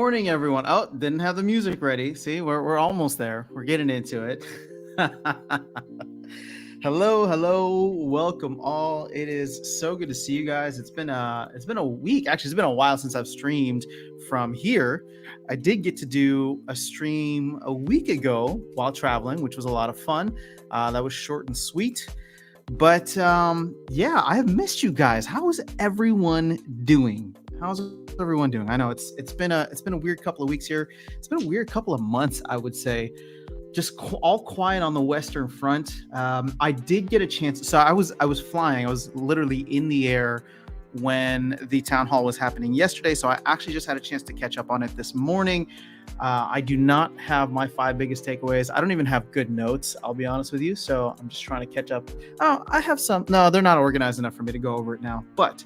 morning, everyone. Oh, didn't have the music ready. See, we're almost there. We're getting into it. Hello, welcome all. It is so good to see you guys. It's been a week. Actually, it's been a while since I've streamed from here. I did get to do a stream a week ago while traveling, which was a lot of fun. That was short and sweet. But yeah, I have missed you guys. How is everyone doing? How's everyone doing? I know it's been a weird couple of weeks here. It's been a weird couple of months, I would say. Just all quiet on the Western Front. I did get a chance. So I was flying. I was literally in the air when the town hall was happening yesterday. So I actually just had a chance to catch up on it this morning. I do not have my 5 biggest takeaways. I don't even have good notes, I'll be honest with you. So I'm just trying to catch up. Oh, I have some. No, they're not organized enough for me to go over it now. But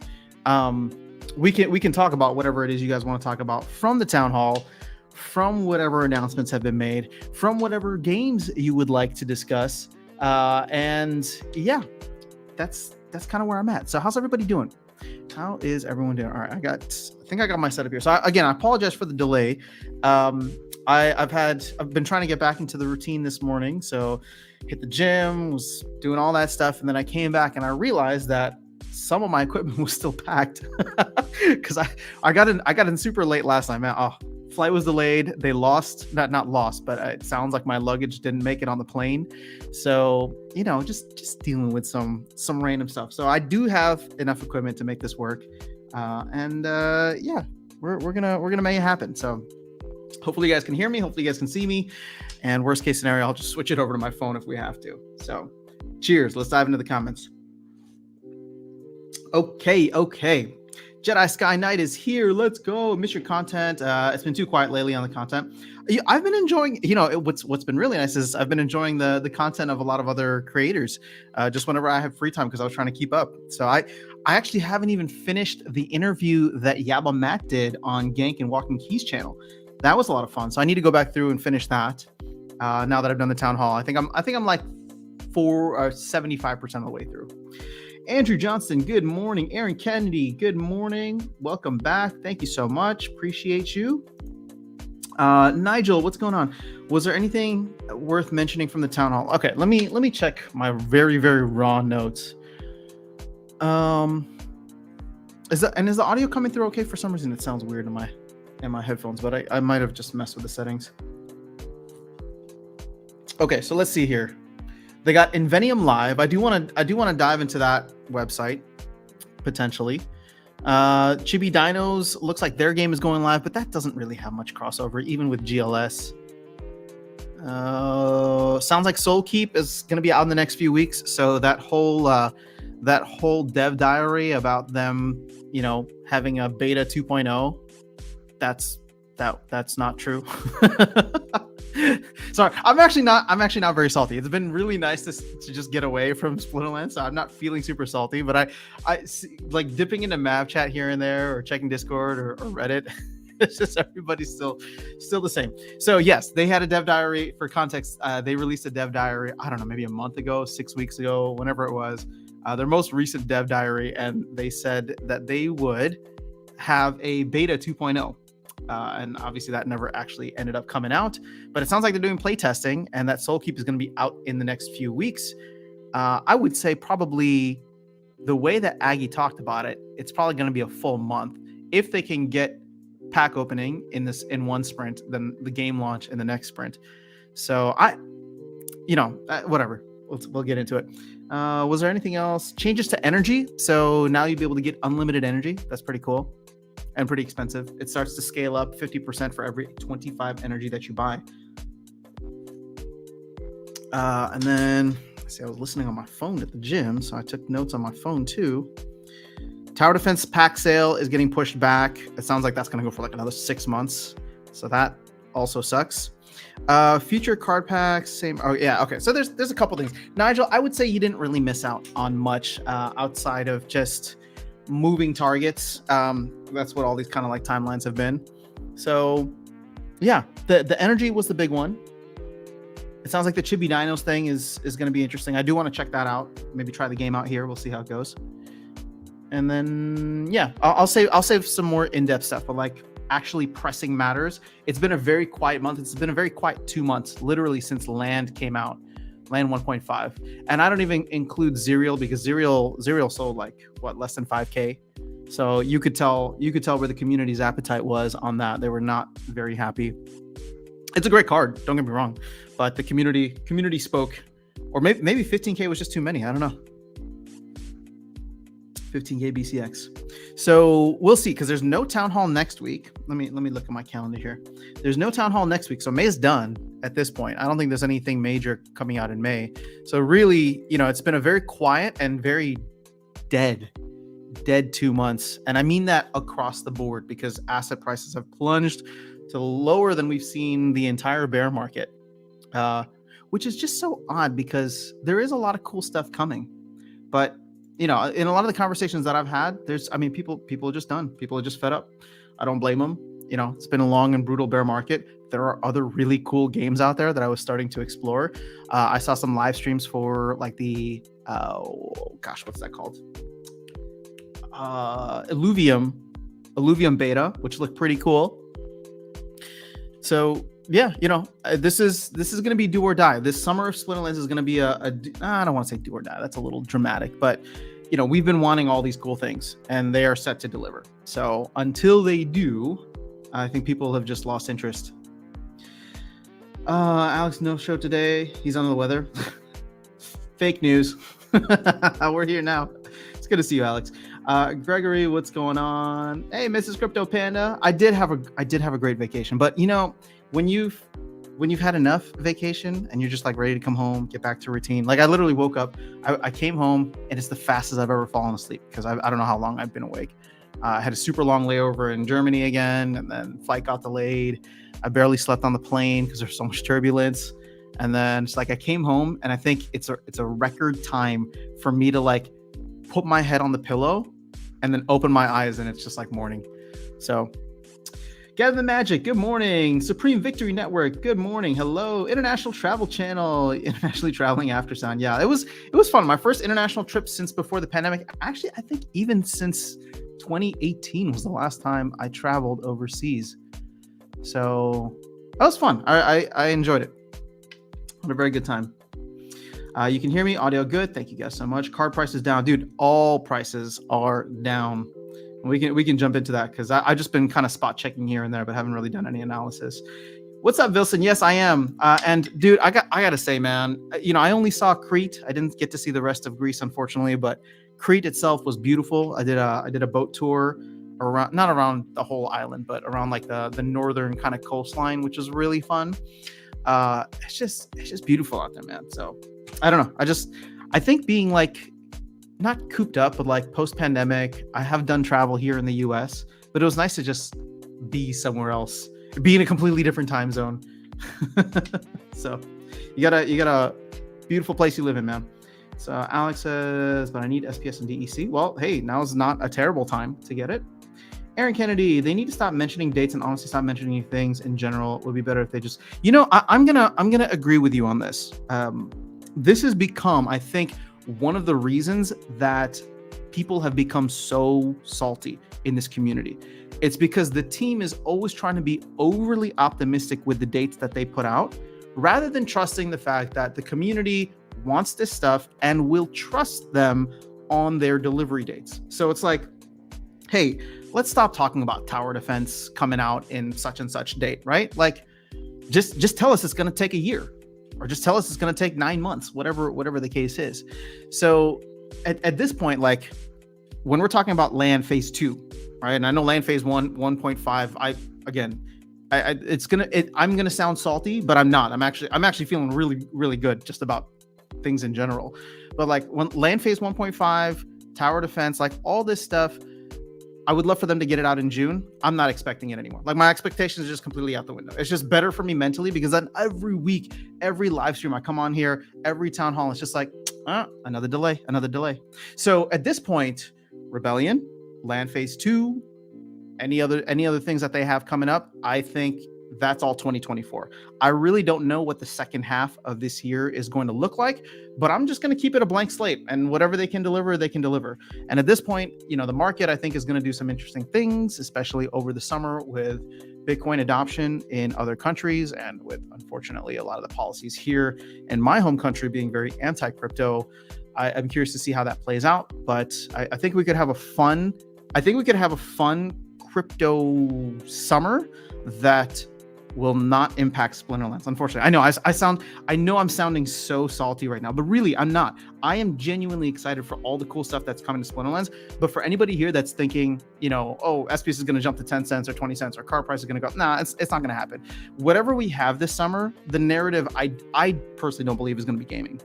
we can talk about whatever it is you guys want to talk about from the town hall, from whatever announcements have been made, from whatever games you would like to discuss. And yeah, that's kind of where I'm at. So how's everybody doing? How is everyone doing? All right, I think I got my setup here. So I apologize for the delay. I've been trying to get back into the routine this morning. So hit the gym, was doing all that stuff, and then I came back and I realized that some of my equipment was still packed because I got in super late last night, man. Oh, flight was delayed. They not lost, but it sounds like my luggage didn't make it on the plane. So, just dealing with some random stuff. So I do have enough equipment to make this work. Yeah, we're gonna make it happen. So hopefully you guys can hear me. Hopefully you guys can see me. And worst case scenario, I'll just switch it over to my phone if we have to. So cheers. Let's dive into the comments. Okay. Jedi Sky Knight is here. Let's go. Miss your content. It's been too quiet lately on the content. I've been enjoying, what's been really nice is I've been enjoying the content of a lot of other creators just whenever I have free time because I was trying to keep up. So I actually haven't even finished the interview that Yabba Matt did on Gank and Walking Keys channel. That was a lot of fun. So I need to go back through and finish that now that I've done the town hall. I think I'm like 75% of the way through. Andrew Johnston, good morning. Aaron Kennedy, good morning. Welcome back. Thank you so much. Appreciate you. Nigel, what's going on? Was there anything worth mentioning from the town hall? Okay, let me check my very, very raw notes. Is the audio coming through okay? For some reason, it sounds weird in my headphones, but I might have just messed with the settings. Okay, so let's see here. They got Invenium Live. I do want to dive into that website potentially. Chibi Dinos looks like their game is going live, but that doesn't really have much crossover, even with GLS. Sounds like Soul Keep is going to be out in the next few weeks. So that whole dev diary about them, having a beta 2.0, that's not true. Sorry, I'm actually not very salty. It's been really nice to just get away from Splinterlands, so I'm not feeling super salty. But I like dipping into Mav chat here and there, or checking Discord or Reddit. It's just everybody's still the same. So yes, they had a dev diary. For context, they released a dev diary. I don't know, maybe a month ago, 6 weeks ago, whenever it was. Their most recent dev diary, and they said that they would have a beta 2.0. And obviously that never actually ended up coming out, but it sounds like they're doing play testing and that Soul Keep is going to be out in the next few weeks. I would say probably the way that Aggie talked about it, it's probably going to be a full month. If they can get pack opening in one sprint, then the game launch in the next sprint. So whatever, we'll get into it. Was there anything else? Changes to energy. So now you'll be able to get unlimited energy. That's pretty cool. And pretty expensive. It starts to scale up 50% for every 25 energy that you buy. And then, I was listening on my phone at the gym, so I took notes on my phone too. Tower Defense pack sale is getting pushed back. It sounds like that's going to go for like another 6 months. So that also sucks. Future card packs, same. Oh yeah, okay. So there's a couple things. Nigel, I would say you didn't really miss out on much outside of just moving targets. That's what all these kind of like timelines have been. So yeah, the energy was the big one. It sounds like the Chibi Dinos thing is going to be interesting. I do want to check that out. Maybe try the game out here. We'll see how it goes. And then yeah, I'll save some more in-depth stuff. But like actually pressing matters, it's been a very quiet month. It's been a very quiet 2 months, literally since Land came out, Land 1.5. And I don't even include Zerial, because Zerial sold like what, less than 5K. So you could tell where the community's appetite was on that. They were not very happy. It's a great card, don't get me wrong, but the community spoke. Or maybe 15K was just too many. I don't know. 15K BCX. So we'll see, because there's no town hall next week. Let me look at my calendar here. There's no town hall next week, so May is done at this point. I don't think there's anything major coming out in May. So really, it's been a very quiet and very dead 2 months, and I mean that across the board, because asset prices have plunged to lower than we've seen the entire bear market, which is just so odd, because there is a lot of cool stuff coming, but in a lot of the conversations that I've had, people are just done. People are just fed up. I don't blame them. It's been a long and brutal bear market. There are other really cool games out there that I was starting to explore. I saw some live streams for like the, what's that called? Illuvium beta, which looked pretty cool. So yeah, this is going to be do or die. This summer of Splinterlands is going to be I don't want to say do or die. That's a little dramatic, but we've been wanting all these cool things, and they are set to deliver. So until they do, I think people have just lost interest. Alex, no show today. He's under the weather. Fake news. We're here now. It's good to see you, Alex. Gregory, what's going on? Hey, Mrs. Crypto Panda. I did have a great vacation, but when you've had enough vacation and you're just like ready to come home, get back to routine. Like I literally woke up, I came home, and it's the fastest I've ever fallen asleep, because I don't know how long I've been awake. I had a super long layover in Germany again, and then flight got delayed. I barely slept on the plane because there's so much turbulence. And then it's like I came home, and I think it's a record time for me to like put my head on the pillow and then open my eyes, and it's just like morning. So Gavin the Magic, good morning. Supreme Victory Network, good morning. Hello. International Travel Channel, internationally traveling after sound. Yeah, it was fun. My first international trip since before the pandemic. Actually, I think even since 2018 was the last time I traveled overseas. So that was fun. I enjoyed it. Had a very good time. You can hear me, audio good. Thank you guys so much. Card prices down, dude. All prices are down. We can jump into that, because I've just been kind of spot checking here and there, but haven't really done any analysis. What's up, Vilson? Yes, I am. And dude, I gotta say, man, I only saw Crete. I didn't get to see the rest of Greece, unfortunately, but Crete itself was beautiful. I did a boat tour around, not around the whole island, but around like the northern kind of coastline, which was really fun. It's just beautiful out there, man. So I don't know. I think being like, not cooped up, but like post-pandemic, I have done travel here in the US, but it was nice to just be somewhere else, be in a completely different time zone. So you got a beautiful place you live in, man. So Alex says, but I need SPS and DEC. Well, hey, now's not a terrible time to get it. Aaron Kennedy, they need to stop mentioning dates and honestly stop mentioning things in general. It would be better if they just, I'm gonna agree with you on this. This has become, I think, one of the reasons that people have become so salty in this community. It's because the team is always trying to be overly optimistic with the dates that they put out, rather than trusting the fact that the community wants this stuff and will trust them on their delivery dates. So it's like, hey, let's stop talking about tower defense coming out in such and such date, right? Like, just tell us it's going to take a year. Or just tell us it's going to take 9 months, whatever the case is. So at this point, like when we're talking about Land Phase 2, right? And I know Land Phase 1, 1.5, I'm gonna sound salty, but I'm not. I'm actually feeling really, really good just about things in general. But like when Land Phase 1.5, tower defense, like all this stuff, I would love for them to get it out in June. I'm not expecting it anymore. Like my expectations are just completely out the window. It's just better for me mentally, because then every week, every live stream I come on here, every town hall, it's just like, another delay. So at this point, Rebellion, Land Phase 2, any other things that they have coming up, I think that's all 2024. I really don't know what the second half of this year is going to look like, but I'm just going to keep it a blank slate, and whatever they can deliver, they can deliver. And at this point, the market, I think, is going to do some interesting things, especially over the summer with Bitcoin adoption in other countries, and with, unfortunately, a lot of the policies here in my home country being very anti-crypto. I'm curious to see how that plays out, but I think we could have a fun crypto summer that will not impact Splinterlands. Unfortunately, I know I'm sounding so salty right now, but really I'm not. I am genuinely excited for all the cool stuff that's coming to Splinterlands. But for anybody here that's thinking, oh, SPS is going to jump to 10 cents or 20 cents, or car price is going to go, nah, it's not going to happen. Whatever we have this summer, the narrative I personally don't believe is going to be gaming.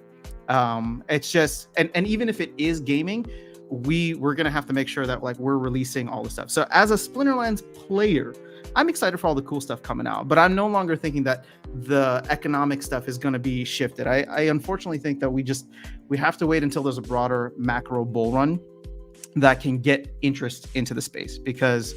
It's just, and even if it is gaming, we're going to have to make sure that we're releasing all the stuff. So as a Splinterlands player, I'm excited for all the cool stuff coming out, but I'm no longer thinking that the economic stuff is going to be shifted. I unfortunately think that we have to wait until there's a broader macro bull run that can get interest into the space, because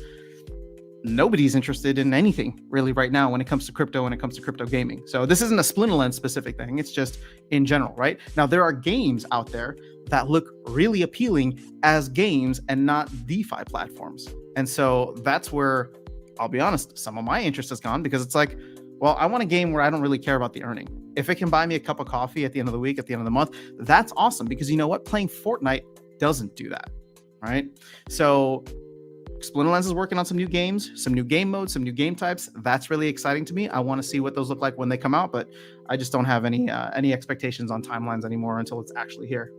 nobody's interested in anything really right now when it comes to crypto, when it comes to crypto gaming. So this isn't a Splinterlands specific thing. It's just in general, right? Now, there are games out there that look really appealing as games and not DeFi platforms. And so that's where, I'll be honest, some of my interest has gone, because it's like, well, I want a game where I don't really care about the earning. If it can buy me a cup of coffee at the end of the week, at the end of the month, that's awesome, because you know what? Playing Fortnite doesn't do that, right? So Splinterlands is working on some new games, some new game modes, some new game types. That's really exciting to me. I want to see what those look like when they come out, but I just don't have any expectations on timelines anymore until it's actually here.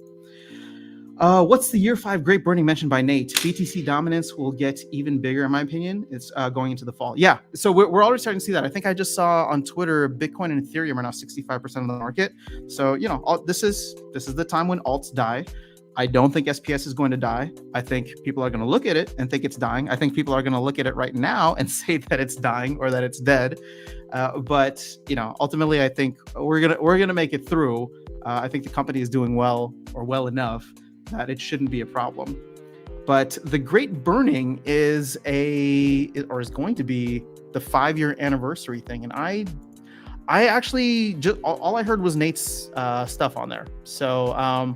What's the year 5 great burning mentioned by Nate? BTC dominance will get even bigger, in my opinion. It's going into the fall. Yeah, so we're already starting to see that. I think I just saw on Twitter, Bitcoin and Ethereum are now 65% of the market. So this is the time when alts die. I don't think SPS is going to die. I think people are going to look at it and think it's dying. I think people are going to look at it right now and say that it's dying or that it's dead. But ultimately, I think we're gonna make it through. I think the company is doing well, or well enough, that it shouldn't be a problem. But the great burning is going to be the 5-year anniversary thing, and I actually just all I heard was Nate's stuff on there. So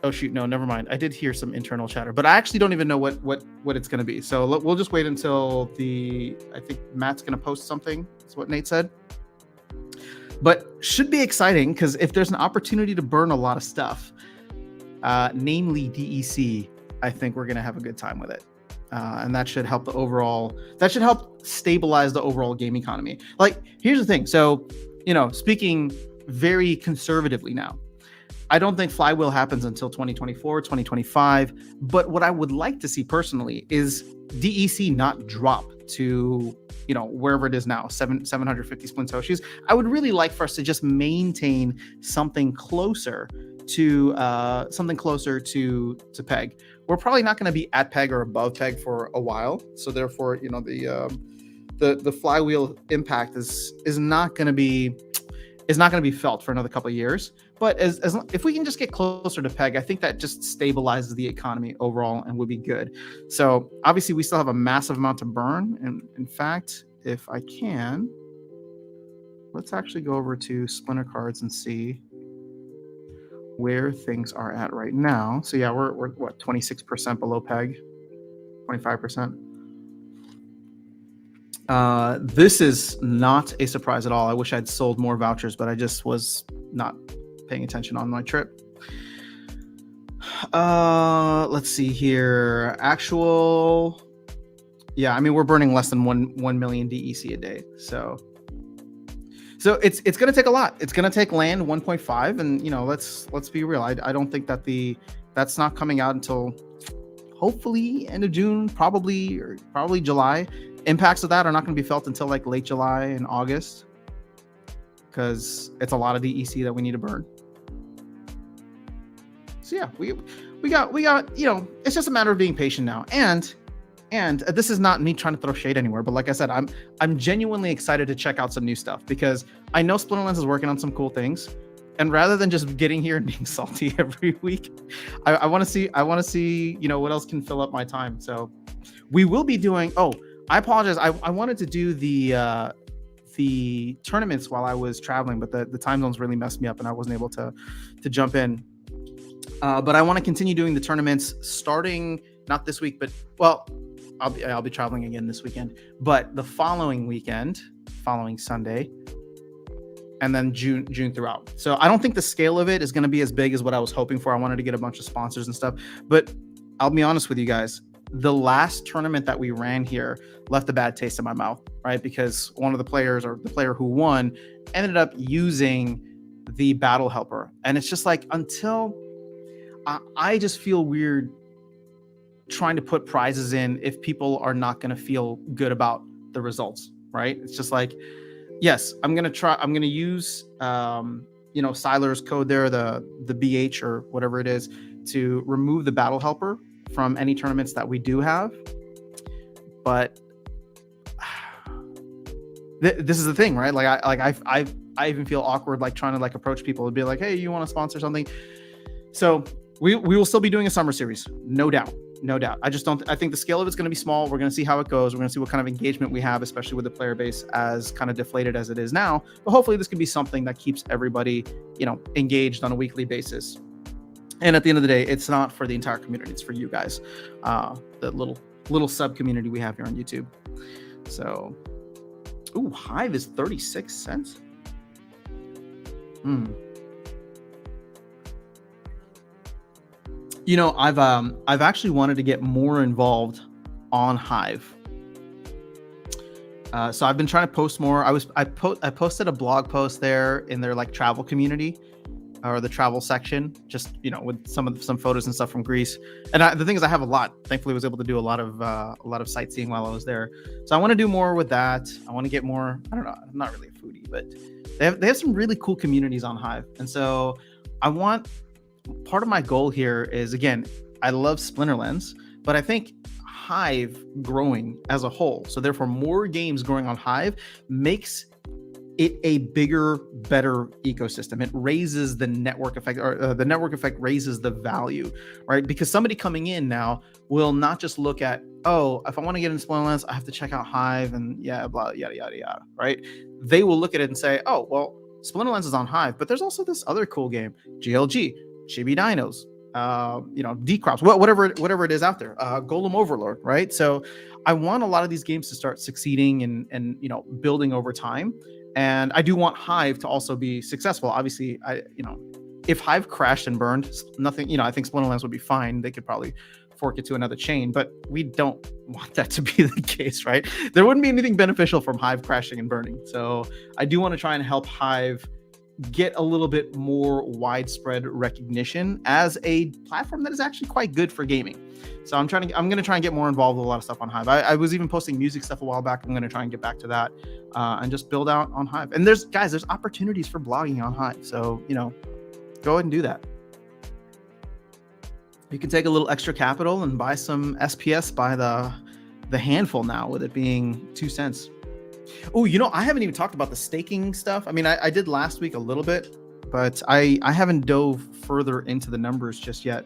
oh shoot, no, never mind. I did hear some internal chatter, but I actually don't even know what it's going to be. So we'll just wait until I think Matt's going to post something. That's what Nate said. But should be exciting, because if there's an opportunity to burn a lot of stuff, namely DEC, I think we're going to have a good time with it. And that should help stabilize the overall game economy. Here's the thing. So, speaking very conservatively now, I don't think Flywheel happens until 2024, 2025. But what I would like to see personally is DEC not drop to, wherever it is now, 750 Splintoshis. I would really like for us to just maintain something closer to peg. We're probably not going to be at peg or above peg for a while. So therefore, the Flywheel impact is not going to be felt for another couple of years. But if we can just get closer to peg, I think that just stabilizes the economy overall and would be good. So obviously we still have a massive amount to burn. And in fact, if I can, let's actually go over to Splinter Cards and see where things are at right now. So yeah, we're what, 26% below peg, 25%. This is not a surprise at all. I wish I'd sold more vouchers, but I just was not paying attention on my trip. Let's see here. Yeah, I mean, we're burning less than 1 million DEC a day. So it's going to take a lot. It's going to take land 1.5, and let's be real. I don't think that's not coming out until hopefully end of June, probably July. Impacts of that are not going to be felt until late July and August, because it's a lot of DEC that we need to burn. So yeah, we got it's just a matter of being patient now. And this is not me trying to throw shade anywhere, but like I said, I'm genuinely excited to check out some new stuff, because I know Splinterlands is working on some cool things. And rather than just getting here and being salty every week, I want to see what else can fill up my time. So we will be doing. I apologize. I wanted to do the tournaments while I was traveling, but the time zones really messed me up, and I wasn't able to jump in. But I want to continue doing the tournaments starting not this week, but well, I'll be traveling again this weekend, but the following weekend, following Sunday, and then June throughout. So I don't think the scale of it is going to be as big as what I was hoping for. I wanted to get a bunch of sponsors and stuff, but I'll be honest with you guys. The last tournament that we ran here left a bad taste in my mouth, right? Because one of the players, or the player who won, ended up using the battle helper. And it's just like, until I just feel weird trying to put prizes in if people are not going to feel good about the results, right? It's just like, yes, I'm going to use, Siler's code there, the BH or whatever it is, to remove the battle helper from any tournaments that we do have. But this is the thing, right? I even feel awkward, like trying to like approach people and be like, hey, you want to sponsor something? So we will still be doing a summer series, no doubt. I think the scale of it's going to be small. We're going to see how it goes. We're going to see what kind of engagement we have, especially with the player base as kind of deflated as it is now. But hopefully this can be something that keeps everybody, engaged on a weekly basis. And at the end of the day, it's not for the entire community. It's for you guys, the little sub community we have here on YouTube. So, ooh, Hive is 36 cents. I've actually wanted to get more involved on Hive. So I've been trying to post more. I posted a blog post there in their like travel community, or the travel section, just with some photos and stuff from Greece. And the thing is, I have a lot. Thankfully, I was able to do a lot of sightseeing while I was there. So I want to do more with that. I want to get more. I don't know. I'm not really a foodie, but they have some really cool communities on Hive, and so part of my goal here is, again, I love Splinterlands, but I think Hive growing as a whole, so therefore more games growing on Hive, makes it a bigger, better ecosystem. It raises the network effect, or the network effect raises the value, right? Because somebody coming in now will not just look at, oh, if I want to get into Splinterlands, I have to check out Hive and blah, yada, yada, yada, right? They will look at it and say, oh, well, Splinterlands is on Hive, but there's also this other cool game, GLG, Chibi Dinos, Decrops, whatever it is out there, Golem Overlord, right? So I want a lot of these games to start succeeding and building over time. And I do want Hive to also be successful. Obviously, if Hive crashed and burned, nothing, I think Splinterlands would be fine. They could probably fork it to another chain, but we don't want that to be the case, right? There wouldn't be anything beneficial from Hive crashing and burning. So I do want to try and help Hive get a little bit more widespread recognition as a platform that is actually quite good for gaming. So I'm going to try and get more involved with a lot of stuff on Hive. I was even posting music stuff a while back. I'm going to try and get back to that and just build out on Hive. And there's opportunities for blogging on Hive. So, go ahead and do that. You can take a little extra capital and buy some SPS by the handful now, with it being 2 cents. Oh, I haven't even talked about the staking stuff. I mean, I did last week a little bit, but I haven't dove further into the numbers just yet.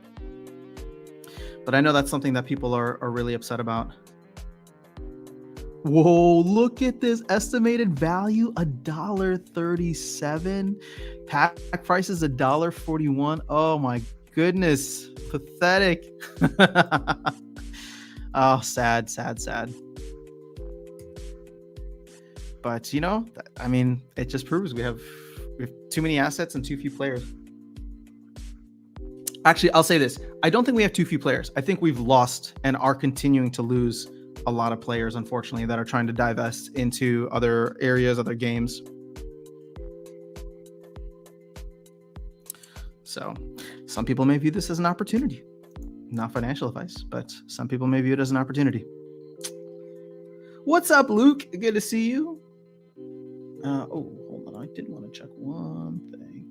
But I know that's something that people are really upset about. Whoa, look at this estimated value, $1.37. Pack price is $1.41. Oh my goodness, pathetic. Oh, sad. But I mean, it just proves we have too many assets and too few players. Actually, I'll say this. I don't think we have too few players. I think we've lost and are continuing to lose a lot of players, unfortunately, that are trying to divest into other areas, other games. So some people may view this as an opportunity. Not financial advice, but some people may view it as an opportunity. What's up, Luke? Good to see you. Hold on. I did want to check one thing.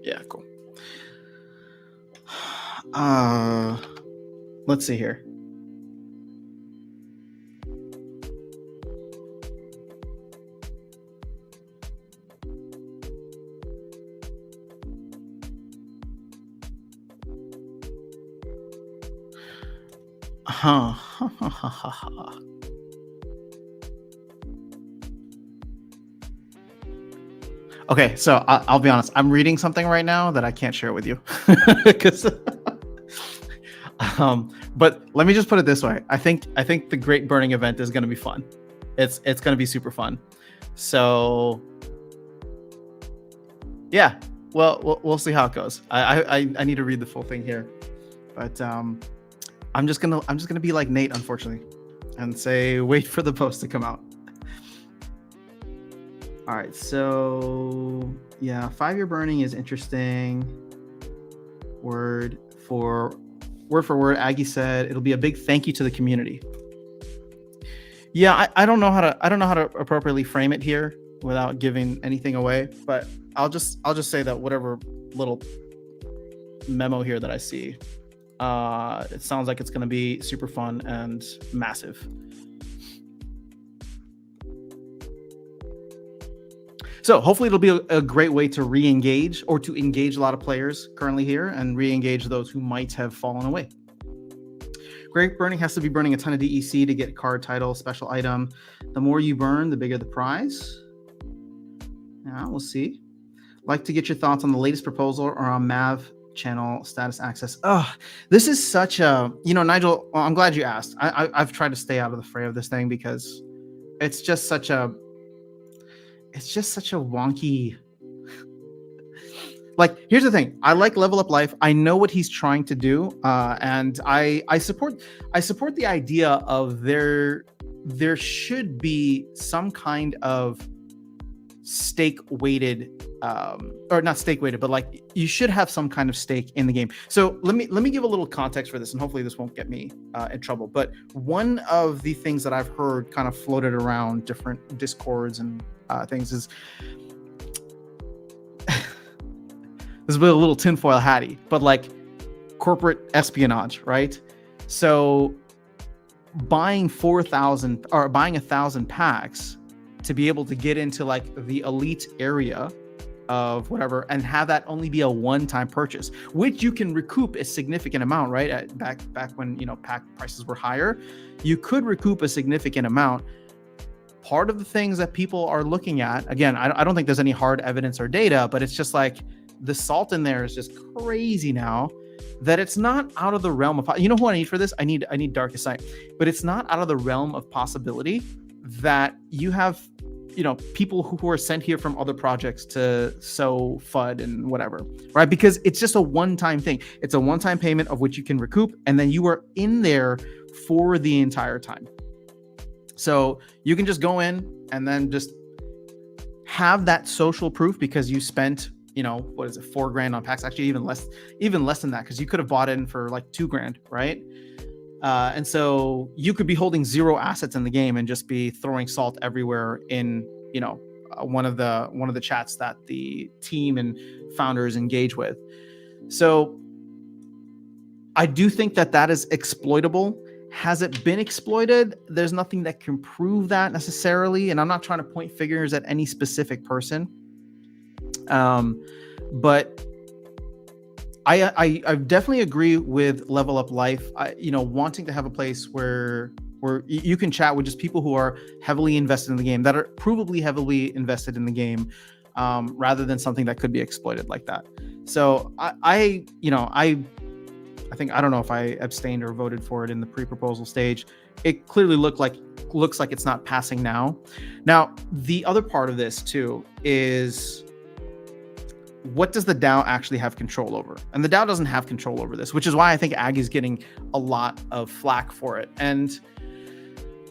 Yeah, cool. Let's see here. Huh. Okay, so I'll be honest. I'm reading something right now that I can't share with you, because but let me just put it this way. I think the Great Burning event is going to be fun. It's going to be super fun. So yeah, well, we'll see how it goes. I need to read the full thing here, but I'm just gonna be like Nate, unfortunately, and say wait for the post to come out. All right, so yeah, 5-year burning is interesting. Word for word, Aggie said it'll be a big thank you to the community. Yeah, I don't know how to appropriately frame it here without giving anything away, but I'll just say that whatever little memo here that I see, it sounds like it's going to be super fun and massive. So hopefully it'll be a great way to re-engage or to engage a lot of players currently here and re-engage those who might have fallen away. Great burning has to be burning a ton of DEC to get card title, special item. The more you burn, the bigger the prize. Yeah, we'll see. Like to get your thoughts on the latest proposal or on Mav channel status access. Oh, this is such a, Nigel, well, I'm glad you asked. I've tried to stay out of the fray of this thing because it's just such a wonky. Like, here's the thing. I like Level Up Life. I know what he's trying to do, and I support the idea of there should be some kind of stake weighted, or not stake weighted, but like you should have some kind of stake in the game. So let me give a little context for this, and hopefully this won't get me in trouble. But one of the things that I've heard kind of floated around different discords and things is this is a little tinfoil hatty, but like corporate espionage, right? So buying 4,000 or buying 1,000 packs to be able to get into like the elite area of whatever and have that only be a one-time purchase, which you can recoup a significant amount, right? Back when pack prices were higher, you could recoup a significant amount. Part of the things that people are looking at, again, I don't think there's any hard evidence or data, but it's just like the salt in there is just crazy now that it's not out of the realm of, who I need for this? I need Darkest Sight, but it's not out of the realm of possibility that you have, people who are sent here from other projects to sow FUD and whatever, right? Because it's just a one-time thing. It's a one-time payment of which you can recoup, and then you are in there for the entire time. So you can just go in and then just have that social proof because you spent, what is it, $4,000 on packs? Actually, even less than that, because you could have bought in for like $2,000, right? And so you could be holding 0 assets in the game and just be throwing salt everywhere in, one of the chats that the team and founders engage with. So I do think that is exploitable. Has it been exploited? There's nothing that can prove that necessarily, and I'm not trying to point fingers at any specific person. But I definitely agree with Level Up Life. Wanting to have a place where you can chat with just people who are heavily invested in the game, that are provably heavily invested in the game, rather than something that could be exploited like that. So I think, I don't know if I abstained or voted for it in the pre-proposal stage. It clearly looks like it's not passing now. Now, the other part of this too is, what does the DAO actually have control over? And the DAO doesn't have control over this, which is why I think Aggie's getting a lot of flack for it. And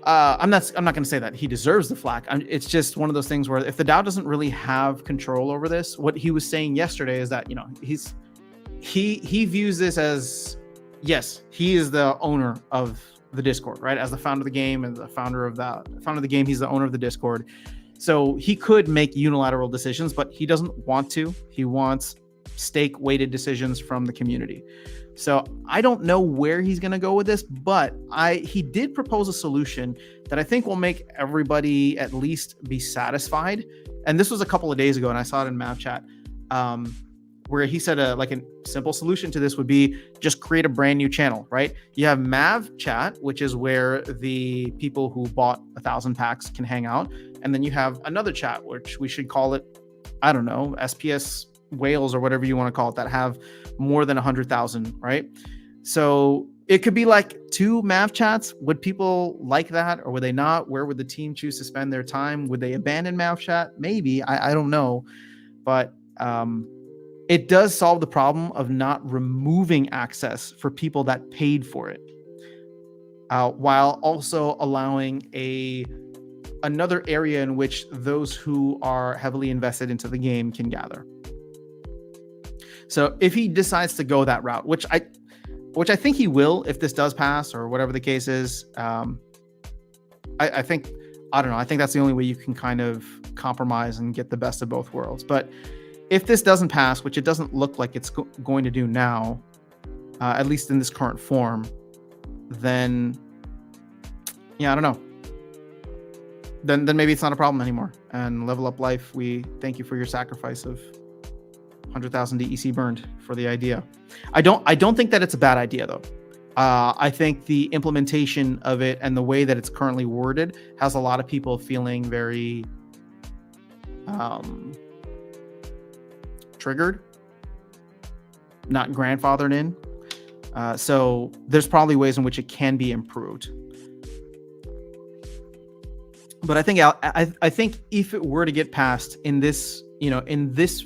I'm not going to say that he deserves the flack. It's just one of those things where if the DAO doesn't really have control over this, what he was saying yesterday is that, he views this as, yes, he is the owner of the Discord, right? As the founder of the game and the founder of the game, he's the owner of the Discord. So he could make unilateral decisions, but he doesn't want to. He wants stake-weighted decisions from the community. So I don't know where he's going to go with this, but he did propose a solution that I think will make everybody at least be satisfied. And this was a couple of days ago, and I saw it in Mav Chat. where he said like a simple solution to this would be just create a brand new channel, right? You have Mav Chat, which is where the people who bought 1,000 packs can hang out. And then you have another chat, which we should call it, I don't know, SPS whales or whatever you want to call it, that have more than 100,000, right? So it could be like 2 Mav chats. Would people like that or would they not? Where would the team choose to spend their time? Would they abandon Mav chat? Maybe. I don't know. But it does solve the problem of not removing access for people that paid for it, while also allowing another area in which those who are heavily invested into the game can gather. So if he decides to go that route, which I think he will, if this does pass or whatever the case is, I think that's the only way you can kind of compromise and get the best of both worlds. But if this doesn't pass, which it doesn't look like it's going to do now, at least in this current form, then I don't know. Then maybe it's not a problem anymore. And Level Up Life, we thank you for your sacrifice of 100,000 DEC burned for the idea. I don't think that it's a bad idea though. I think the implementation of it and the way that it's currently worded has a lot of people feeling very triggered, not grandfathered in. So there's probably ways in which it can be improved. But I think if it were to get passed in this, in this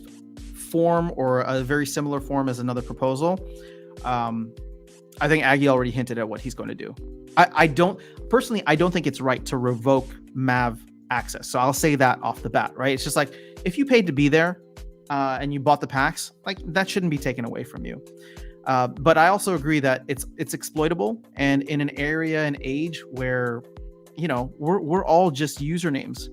form or a very similar form as another proposal, I think Aggie already hinted at what he's going to do. I don't think it's right to revoke Mav access. So I'll say that off the bat, right? It's just like, if you paid to be there and you bought the packs, like, that shouldn't be taken away from you. But I also agree that it's exploitable, and in an area and age where, we're all just usernames.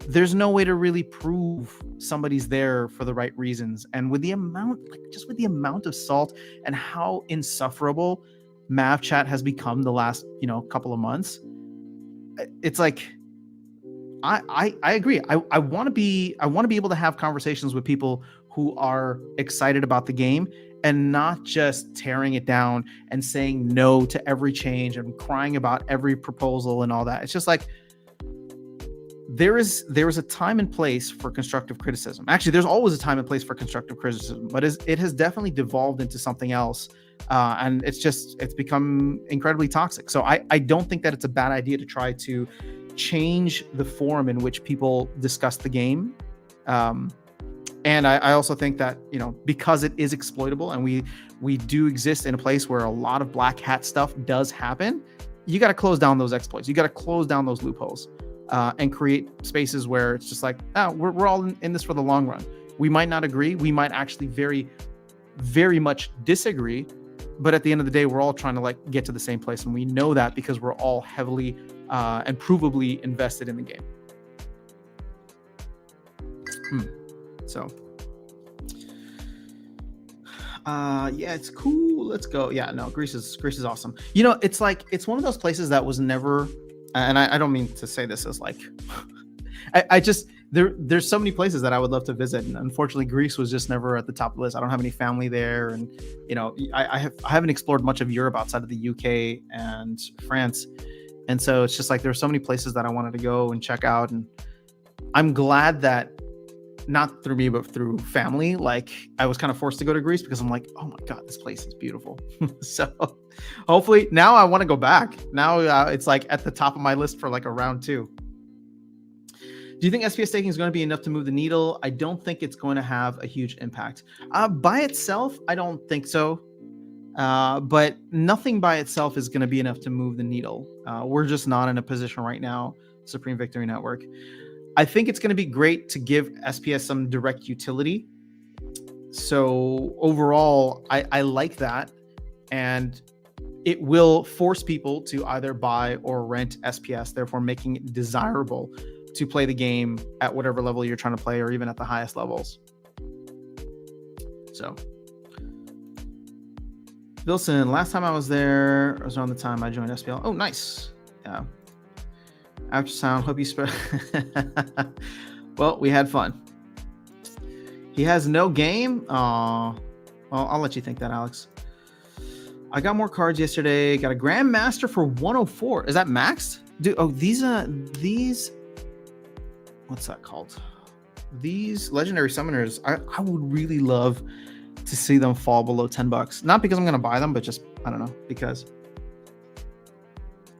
There's no way to really prove somebody's there for the right reasons. And with the amount of salt and how insufferable Mav chat has become the last, couple of months, it's like, I agree. I want to be able to have conversations with people who are excited about the game and not just tearing it down and saying no to every change and crying about every proposal and all that. It's just like, there is a time and place for constructive criticism. Actually, there's always a time and place for constructive criticism, but it has definitely devolved into something else. And it's become incredibly toxic. So I don't think that it's a bad idea to try to change the form in which people discuss the game. And I also think that, because it is exploitable and we do exist in a place where a lot of black hat stuff does happen, you got to close down those exploits. You got to close down those loopholes. And create spaces where it's just like, we're all in this for the long run. We might not agree. We might actually very, very much disagree. But at the end of the day, we're all trying to get to the same place. And we know that because we're all heavily and provably invested in the game. So, yeah, it's cool. Let's go. Yeah, no, Greece is awesome. It's like, it's one of those places that was never, and I don't mean to say this as like, I just, there's so many places that I would love to visit. And unfortunately, Greece was just never at the top of the list. I don't have any family there. And, I haven't explored much of Europe outside of the UK and France. And so it's just like, there's so many places that I wanted to go and check out. And I'm glad that, not through me, but through family, like, I was kind of forced to go to Greece because I'm like, oh my God, this place is beautiful. So hopefully now I want to go back. Now it's like at the top of my list for like a round 2. Do you think SPS staking is going to be enough to move the needle? I don't think it's going to have a huge impact. By itself, I don't think so. But nothing by itself is going to be enough to move the needle. We're just not in a position right now, Supreme Victory Network. I think it's going to be great to give SPS some direct utility. So overall, I like that. And it will force people to either buy or rent SPS, therefore making it desirable to play the game at whatever level you're trying to play, or even at the highest levels. So, Wilson, last time I was there, it was around the time I joined SPL. Oh, nice. Yeah. After sound, hope you spread. Well, we had fun. He has no game. Well, I'll let you think that, Alex. I got more cards yesterday. Got a Grandmaster for 104. Is that maxed? Dude, oh, these what's that called? These legendary summoners, I would really love to see them fall below $10. Not because I'm gonna buy them, but just I don't know, because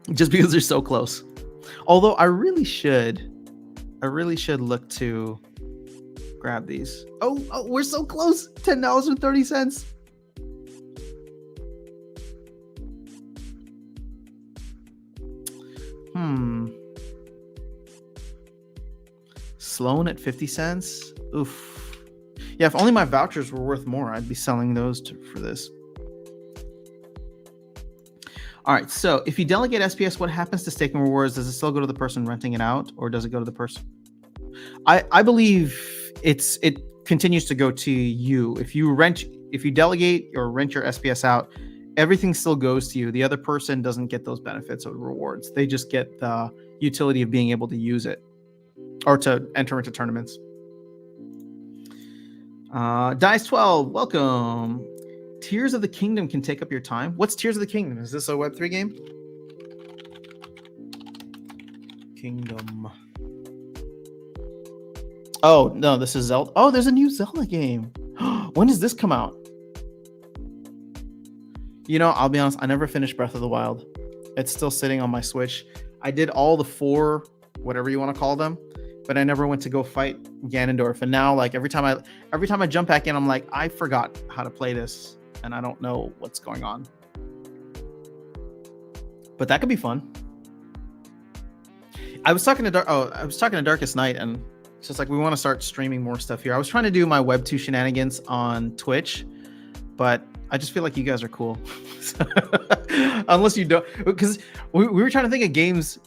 they're so close. Although I really should look to grab these. Oh, we're so close. $10.30. Sloan at 50 cents. Oof. Yeah, if only my vouchers were worth more, I'd be selling those for this. All right, so if you delegate SPS, what happens to staking rewards? Does it still go to the person renting it out, or does it go to the person? I believe it continues to go to you. If you delegate or rent your SPS out, everything still goes to you. The other person doesn't get those benefits or rewards. They just get the utility of being able to use it or to enter into tournaments. Dice12, welcome. Tears of the Kingdom can take up your time. What's Tears of the Kingdom? Is this a Web3 game? Kingdom. Oh, no, this is Zelda. Oh, there's a new Zelda game. When does this come out? You know, I'll be honest, I never finished Breath of the Wild. It's still sitting on my Switch. I did all the 4, whatever you want to call them, but I never went to go fight Ganondorf. And now, like, every time I jump back in, I'm like, I forgot how to play this, and I don't know what's going on. But that could be fun. I was talking to Darkest Night, and it's just like, we want to start streaming more stuff here. I was trying to do my Web2 shenanigans on Twitch, but I just feel like you guys are cool. Unless you don't, because we were trying to think of games,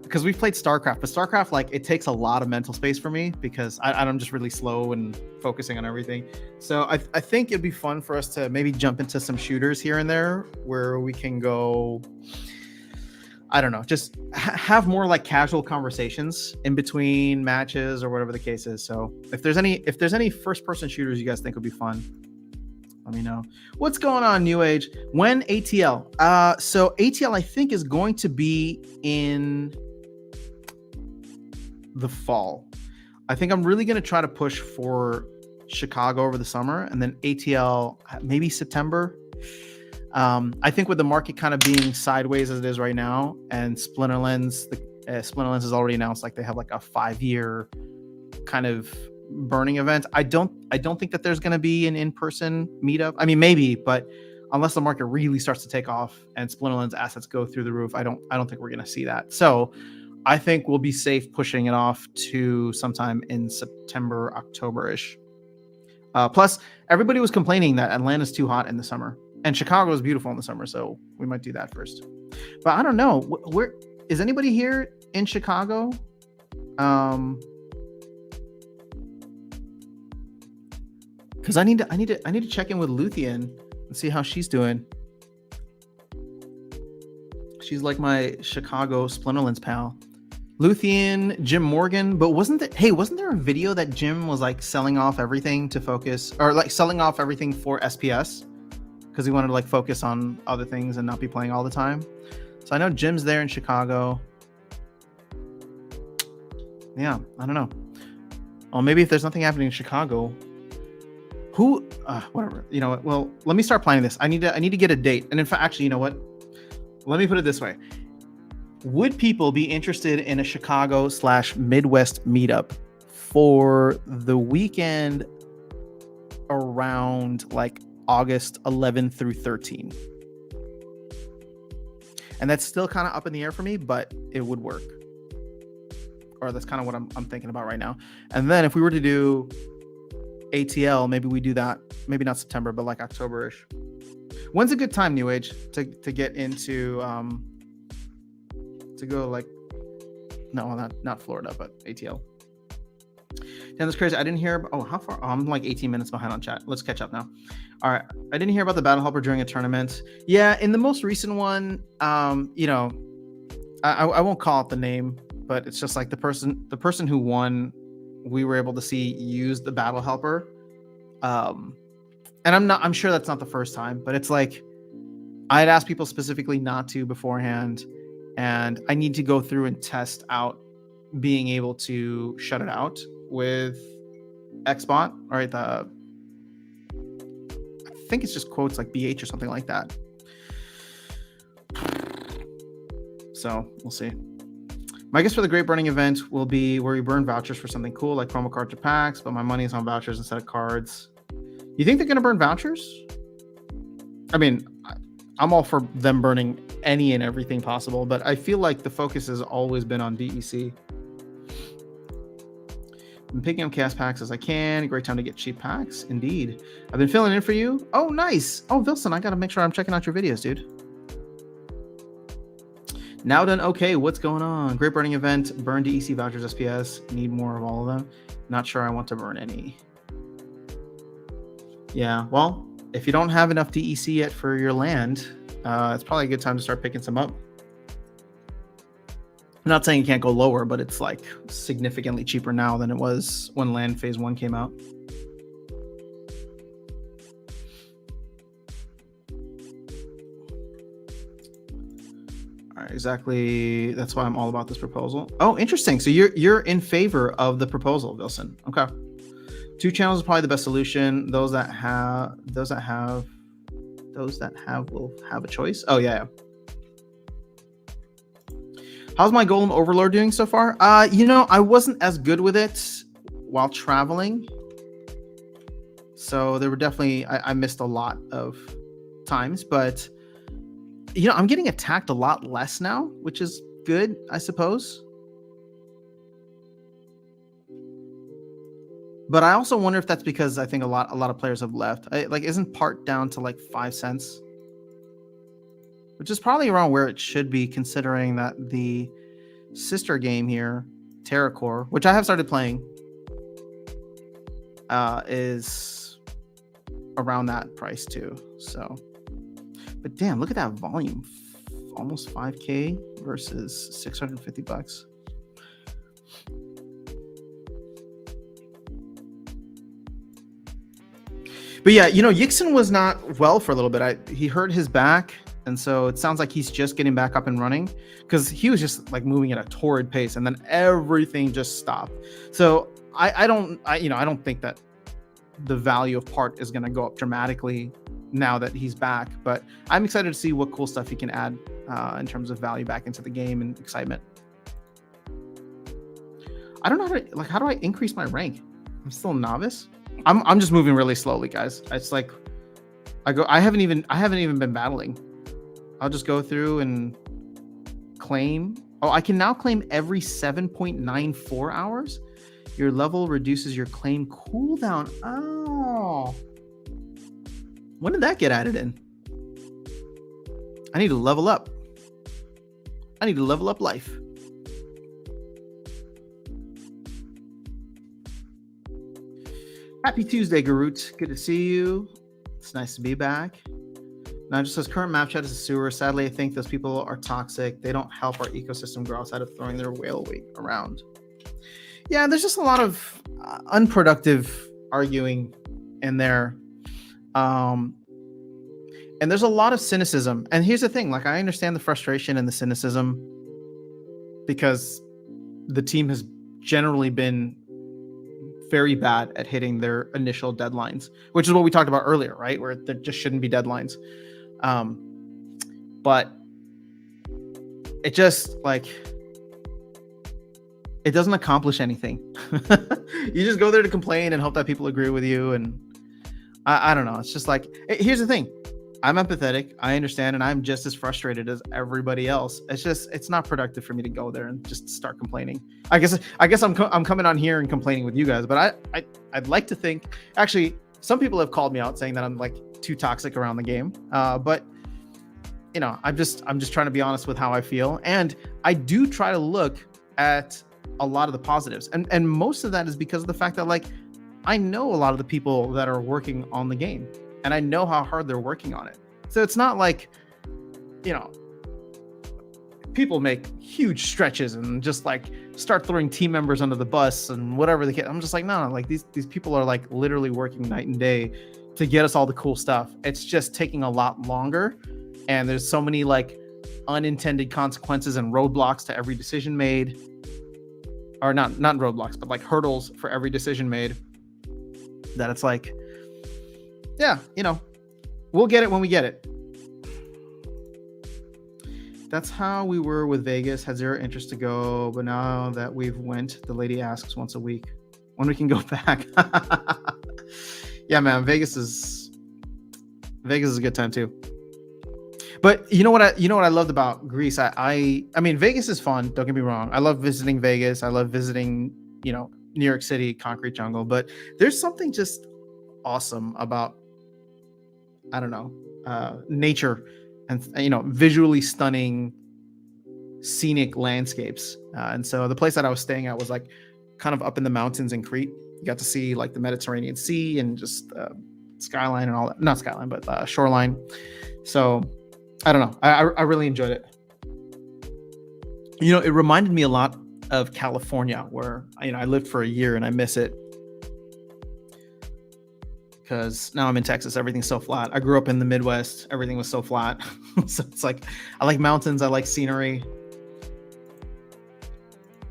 because we've played StarCraft, but StarCraft, like, it takes a lot of mental space for me because I'm just really slow and focusing on everything. So I think it'd be fun for us to maybe jump into some shooters here and there where we can go, I don't know, just have more like casual conversations in between matches or whatever the case is. So if there's any first person shooters you guys think would be fun, let me know. What's going on, New Age? When ATL? So ATL, I think, is going to be in the fall. I think I'm really going to try to push for Chicago over the summer, and then ATL maybe September. I think with the market kind of being sideways as it is right now, and Splinterlands has already announced like they have like a 5-year kind of burning event. I don't think that there's going to be an in-person meetup. I mean, maybe, but unless the market really starts to take off and Splinterlands assets go through the roof, I don't think we're going to see that. So I think we'll be safe pushing it off to sometime in September, October-ish. Plus, everybody was complaining that Atlanta's too hot in the summer, and Chicago is beautiful in the summer, so we might do that first. But I don't know. Where is anybody here in Chicago? Because I need to check in with Luthien and see how she's doing. She's like my Chicago Splinterlands pal. Luthien, Jim Morgan, but wasn't there a video that Jim was like selling off everything to focus, or like selling off everything for SPS because he wanted to like focus on other things and not be playing all the time? So I know Jim's there in Chicago. Yeah, I don't know. Well, maybe if there's nothing happening in Chicago, whatever. You know what? Well, let me start planning this. I need to get a date. And in fact, actually, you know what? Let me put it this way. Would people be interested in a Chicago/Midwest meetup for the weekend around like August 11 through 13? And that's still kind of up in the air for me, but it would work. Or that's kind of what I'm thinking about right now. And then if we were to do ATL, maybe we do that, maybe not September, but like October-ish. When's a good time, New Age, to get into to go like, no, not Florida, but ATL. Damn, that's crazy. I didn't hear. How far? Oh, I'm like 18 minutes behind on chat. Let's catch up now. All right. I didn't hear about the Battle Helper during a tournament. Yeah, in the most recent one, you know, I won't call out the name, but it's just like the person who won, we were able to see use the Battle Helper, And I'm sure that's not the first time, but it's like I'd asked people specifically not to beforehand, and I need to go through and test out being able to shut it out with Xbot. All right, I think it's just quotes like BH or something like that. So we'll see. My guess for the Great Burning event will be where we burn vouchers for something cool like promo cards or packs, but my money is on vouchers instead of cards. You think they're going to burn vouchers? I mean, I'm all for them burning any and everything possible, but I feel like the focus has always been on DEC. I'm picking up chaos packs as I can. Great time to get cheap packs. Indeed. I've been filling in for you. Oh, nice. Oh, Vilson, I got to make sure I'm checking out your videos, dude. Now done. Okay, what's going on? Great Burning event. Burn DEC vouchers SPS. Need more of all of them. Not sure I want to burn any. Yeah, well, if you don't have enough DEC yet for your land, it's probably a good time to start picking some up. I'm not saying you can't go lower, but it's like significantly cheaper now than it was when Land Phase 1 came out. All right, exactly. That's why I'm all about this proposal. Oh, interesting. So you're in favor of the proposal, Wilson. Okay. 2 channels is probably the best solution. Those that have will have a choice. Oh yeah. How's my Golem Overlord doing so far? I wasn't as good with it while traveling. So there were definitely, I missed a lot of times, but I'm getting attacked a lot less now, which is good, I suppose. But I also wonder if that's because I think a lot of players have left. Isn't part down to like 5 cents? Which is probably around where it should be, considering that the sister game here, TerraCore, which I have started playing, is around that price too. So, but damn, look at that volume. Almost 5K versus 650 bucks. But yeah, Yixin was not well for a little bit. He hurt his back. And so it sounds like he's just getting back up and running, because he was just like moving at a torrid pace, and then everything just stopped. So I don't think that the value of part is going to go up dramatically now that he's back. But I'm excited to see what cool stuff he can add in terms of value back into the game and excitement. I don't know how do I increase my rank? I'm still a novice. I'm just moving really slowly, guys. It's like I haven't even been battling. I'll just go through and claim. Oh, I can now claim every 7.94 hours. Your level reduces your claim cooldown. Oh. When did that get added in? I need to level up. I need to level up life. Happy Tuesday, Garut. Good to see you. It's nice to be back. Now, it just says current map chat is a sewer. Sadly, I think those people are toxic. They don't help our ecosystem grow outside of throwing their whale weight around. Yeah, there's just a lot of unproductive arguing in there. And there's a lot of cynicism. And here's the thing, I understand the frustration and the cynicism, because the team has generally been very bad at hitting their initial deadlines, which is what we talked about earlier, right? Where there just shouldn't be deadlines. But it just it doesn't accomplish anything. You just go there to complain and hope that people agree with you. And I don't know. It's just here's the thing. I'm empathetic. I understand. And I'm just as frustrated as everybody else. It's not productive for me to go there and just start complaining. I guess I'm coming on here and complaining with you guys, but I'd like to think, actually, some people have called me out saying that I'm too toxic around the game. But I'm just trying to be honest with how I feel. And I do try to look at a lot of the positives. And most of that is because of the fact that I know a lot of the people that are working on the game, and I know how hard they're working on it. So it's not people make huge stretches and just like start throwing team members under the bus and whatever they get. I'm just like, no, like these people are like literally working night and day to get us all the cool stuff. It's just taking a lot longer, and there's so many like unintended consequences and roadblocks to every decision made, or not roadblocks, but like hurdles for every decision made, that it's like, yeah, we'll get it when we get it. That's how we were with Vegas. Had zero interest to go, but now that we've went, the lady asks once a week when we can go back. Yeah, man, Vegas is a good time too. But you know what I loved about Greece? I mean, Vegas is fun. Don't get me wrong. I love visiting Vegas. I love visiting, New York City, Concrete Jungle. But there's something just awesome about, I don't know, nature and visually stunning scenic landscapes. And so the place that I was staying at was like kind of up in the mountains in Crete. You got to see like the Mediterranean Sea and just skyline and all that. Not skyline, but shoreline. So I don't know. I really enjoyed it. It reminded me a lot of California, where I lived for a year and I miss it because now I'm in Texas. Everything's so flat. I grew up in the Midwest. Everything was so flat. So it's like, I like mountains. I like scenery.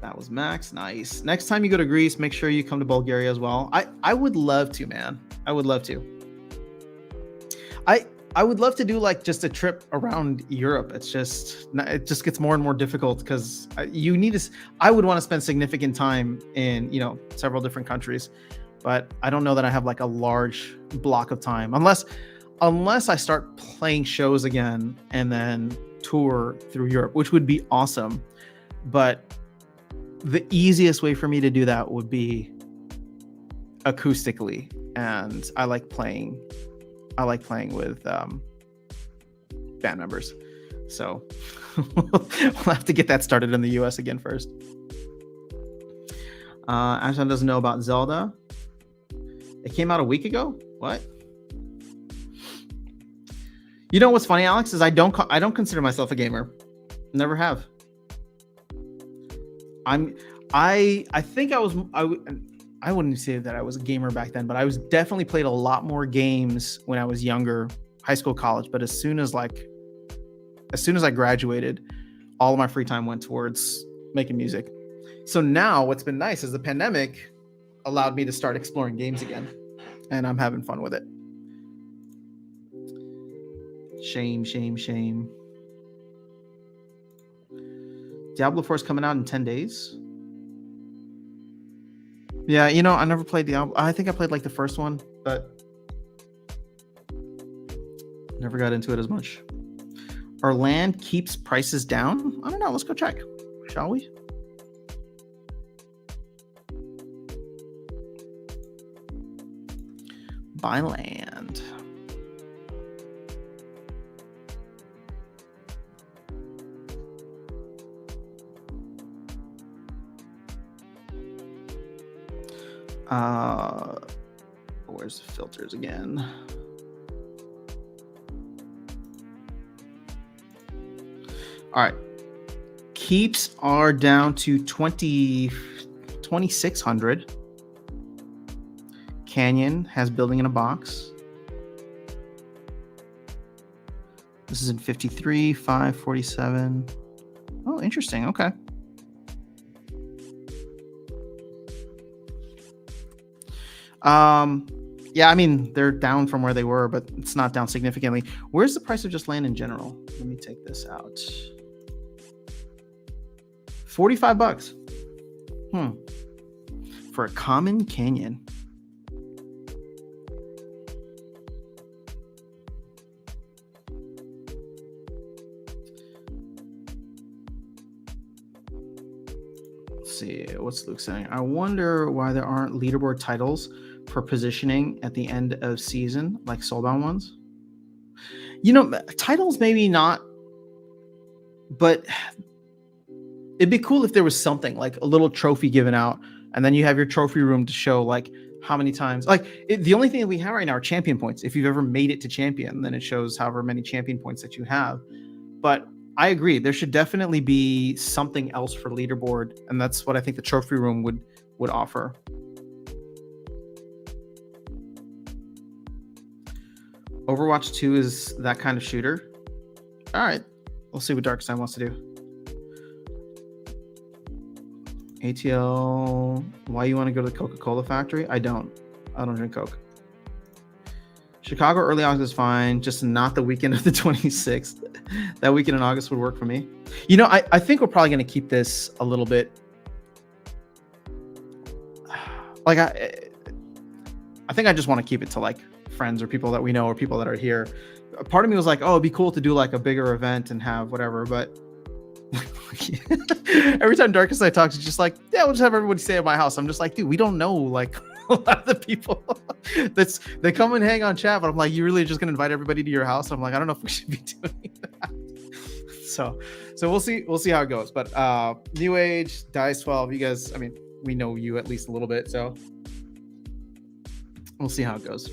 That was Max. Nice. Next time you go to Greece, make sure you come to Bulgaria as well. I would love to, man. I would love to. I would love to do like just a trip around Europe. It just gets more and more difficult because I would want to spend significant time in, several different countries, but I don't know that I have like a large block of time unless I start playing shows again and then tour through Europe, which would be awesome. But the easiest way for me to do that would be acoustically, and I like playing with band members. So we'll have to get that started in the US again first. Ashton doesn't know about Zelda. It came out a week ago. What? What's funny, Alex, is I don't consider myself a gamer. Never have. I think I wouldn't say that I was a gamer back then, but I was definitely played a lot more games when I was younger, high school, college. But as soon as I graduated, all of my free time went towards making music. So now what's been nice is the pandemic allowed me to start exploring games again, and I'm having fun with it. Shame. Diablo 4 is coming out in 10 days. Yeah, I never played Diablo. I think I played like the first one, but never got into it as much. Our land keeps prices down? I don't know. Let's go check, shall we? Buy land. Where's the filters again? All right. Keeps are down to 2,600. Canyon has building in a box. This is in 53, 547. Oh, interesting. Okay. Yeah, I mean, they're down from where they were, but it's not down significantly. Where's the price of just land in general? Let me take this out. $45. For a common canyon. Let's see, what's Luke saying? I wonder why there aren't leaderboard titles for positioning at the end of season, like Soulbound ones. Titles maybe not, but it'd be cool if there was something like a little trophy given out, and then you have your trophy room to show like how many times. The only thing that we have right now are champion points. If you've ever made it to champion, then it shows however many champion points that you have. But I agree. There should definitely be something else for leaderboard, and that's what I think the trophy room would offer. Overwatch 2 is that kind of shooter. All right, we'll see what Darkseid wants to do. ATL, why you want to go to the Coca-Cola factory? I don't drink Coke. Chicago early August is fine, just not the weekend of the 26th. That weekend in August would work for me. You know, I think we're probably going to keep this a little bit. Like, I think I just want to keep it to like friends or people that we know or people that are here. Part of me was like, oh, it'd be cool to do like a bigger event and have whatever, but every time Darkseid talks, it's just like, yeah, we'll just have everybody stay at my house. I'm just like, dude, we don't know like a lot of the people they come and hang on chat, but I'm like, you really just gonna invite everybody to your house? I'm like, I don't know if we should be doing that. So we'll see how it goes. But New Age, Dice 12, you guys, I mean, we know you at least a little bit, so we'll see how it goes.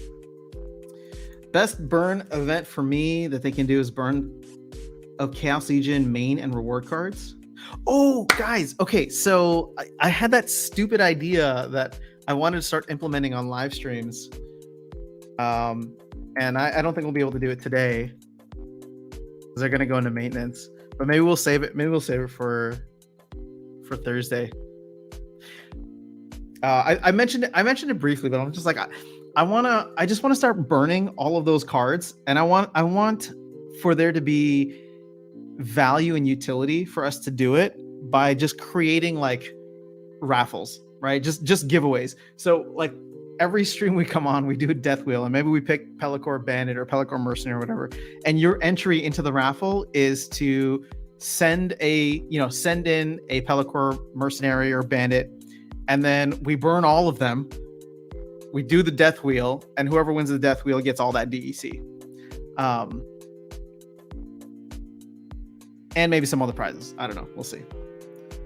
Best burn event for me that they can do is burn of Chaos Legion main and reward cards. Oh, guys. Okay, so I had that stupid idea that I wanted to start implementing on live streams. And I don't think we'll be able to do it today because they're going to go into maintenance. But maybe we'll save it. Maybe we'll save it for Thursday. I mentioned it briefly, but I'm just like, I just want to start burning all of those cards, and I want for there to be value and utility for us to do it by just creating like raffles, right? Just giveaways. So like every stream we come on, we do a death wheel, and maybe we pick Pelacor Bandit or Pelacor Mercenary or whatever. And your entry into the raffle is to send in a Pelacor Mercenary or Bandit, and then we burn all of them. We do the death wheel, and whoever wins the death wheel gets all that DEC. And maybe some other prizes. I don't know. We'll see.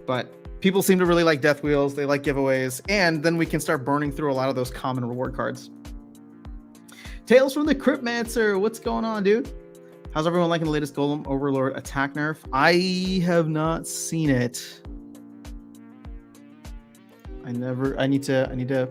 But people seem to really like death wheels. They like giveaways. And then we can start burning through a lot of those common reward cards. Tales from the Cryptmancer. What's going on, dude? How's everyone liking the latest Golem Overlord attack nerf? I have not seen it. I need to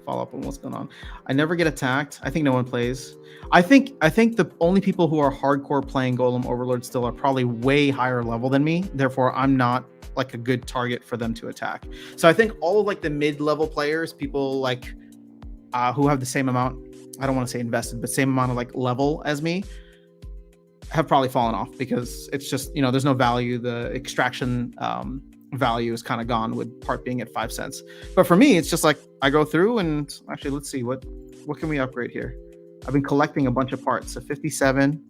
follow up on what's going on. I never get attacked. I think no one plays. I think the only people who are hardcore playing Golem Overlord still are probably way higher level than me. Therefore, I'm not like a good target for them to attack. So I think all of like the mid-level players, people like who have the same amount, I don't want to say invested, but same amount of like level as me, have probably fallen off because it's just, there's no value. The extraction value is kind of gone with part being at 5 cents. But for me, it's just like I go through and actually let's see what can we upgrade here. I've been collecting a bunch of parts. So 57.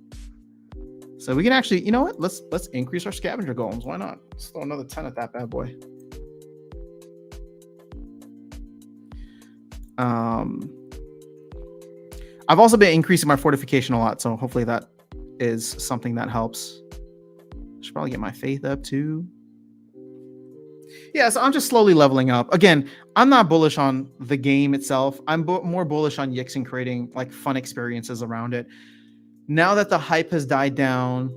So we can actually, you know what? Let's increase our scavenger golems. Why not? Let's throw another 10 at that bad boy. I've also been increasing my fortification a lot, so hopefully that is something that helps. Should probably get my faith up too. Yeah, so I'm just slowly leveling up. Again, I'm not bullish on the game itself. I'm more bullish on Yixin creating like fun experiences around it. Now that the hype has died down,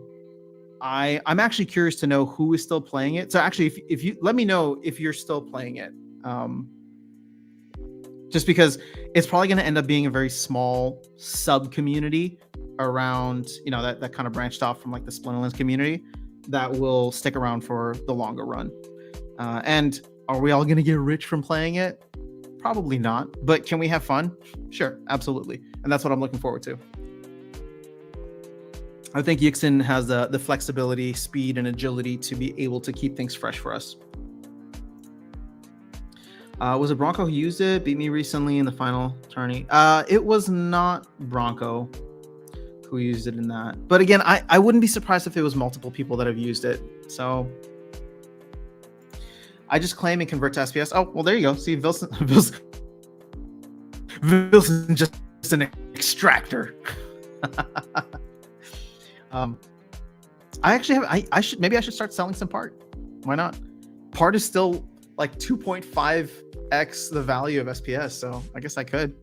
I'm actually curious to know who is still playing it. So actually, if you let me know if you're still playing it, just because it's probably going to end up being a very small sub community around, that kind of branched off from like the Splinterlands community that will stick around for the longer run. And are we all going to get rich from playing it? Probably not. But can we have fun? Sure, absolutely. And that's what I'm looking forward to. I think Yixin has the flexibility, speed, and agility to be able to keep things fresh for us. Was it Bronco who used it? Beat me recently in the final tourney. It was not Bronco who used it in that. But again, I wouldn't be surprised if it was multiple people that have used it. So I just claim and convert to SPS. Oh, well, there you go. See, Wilson's just an extractor. I actually have. I should start selling some part. Why not? Part is still like 2.5x the value of SPS, so I guess I could.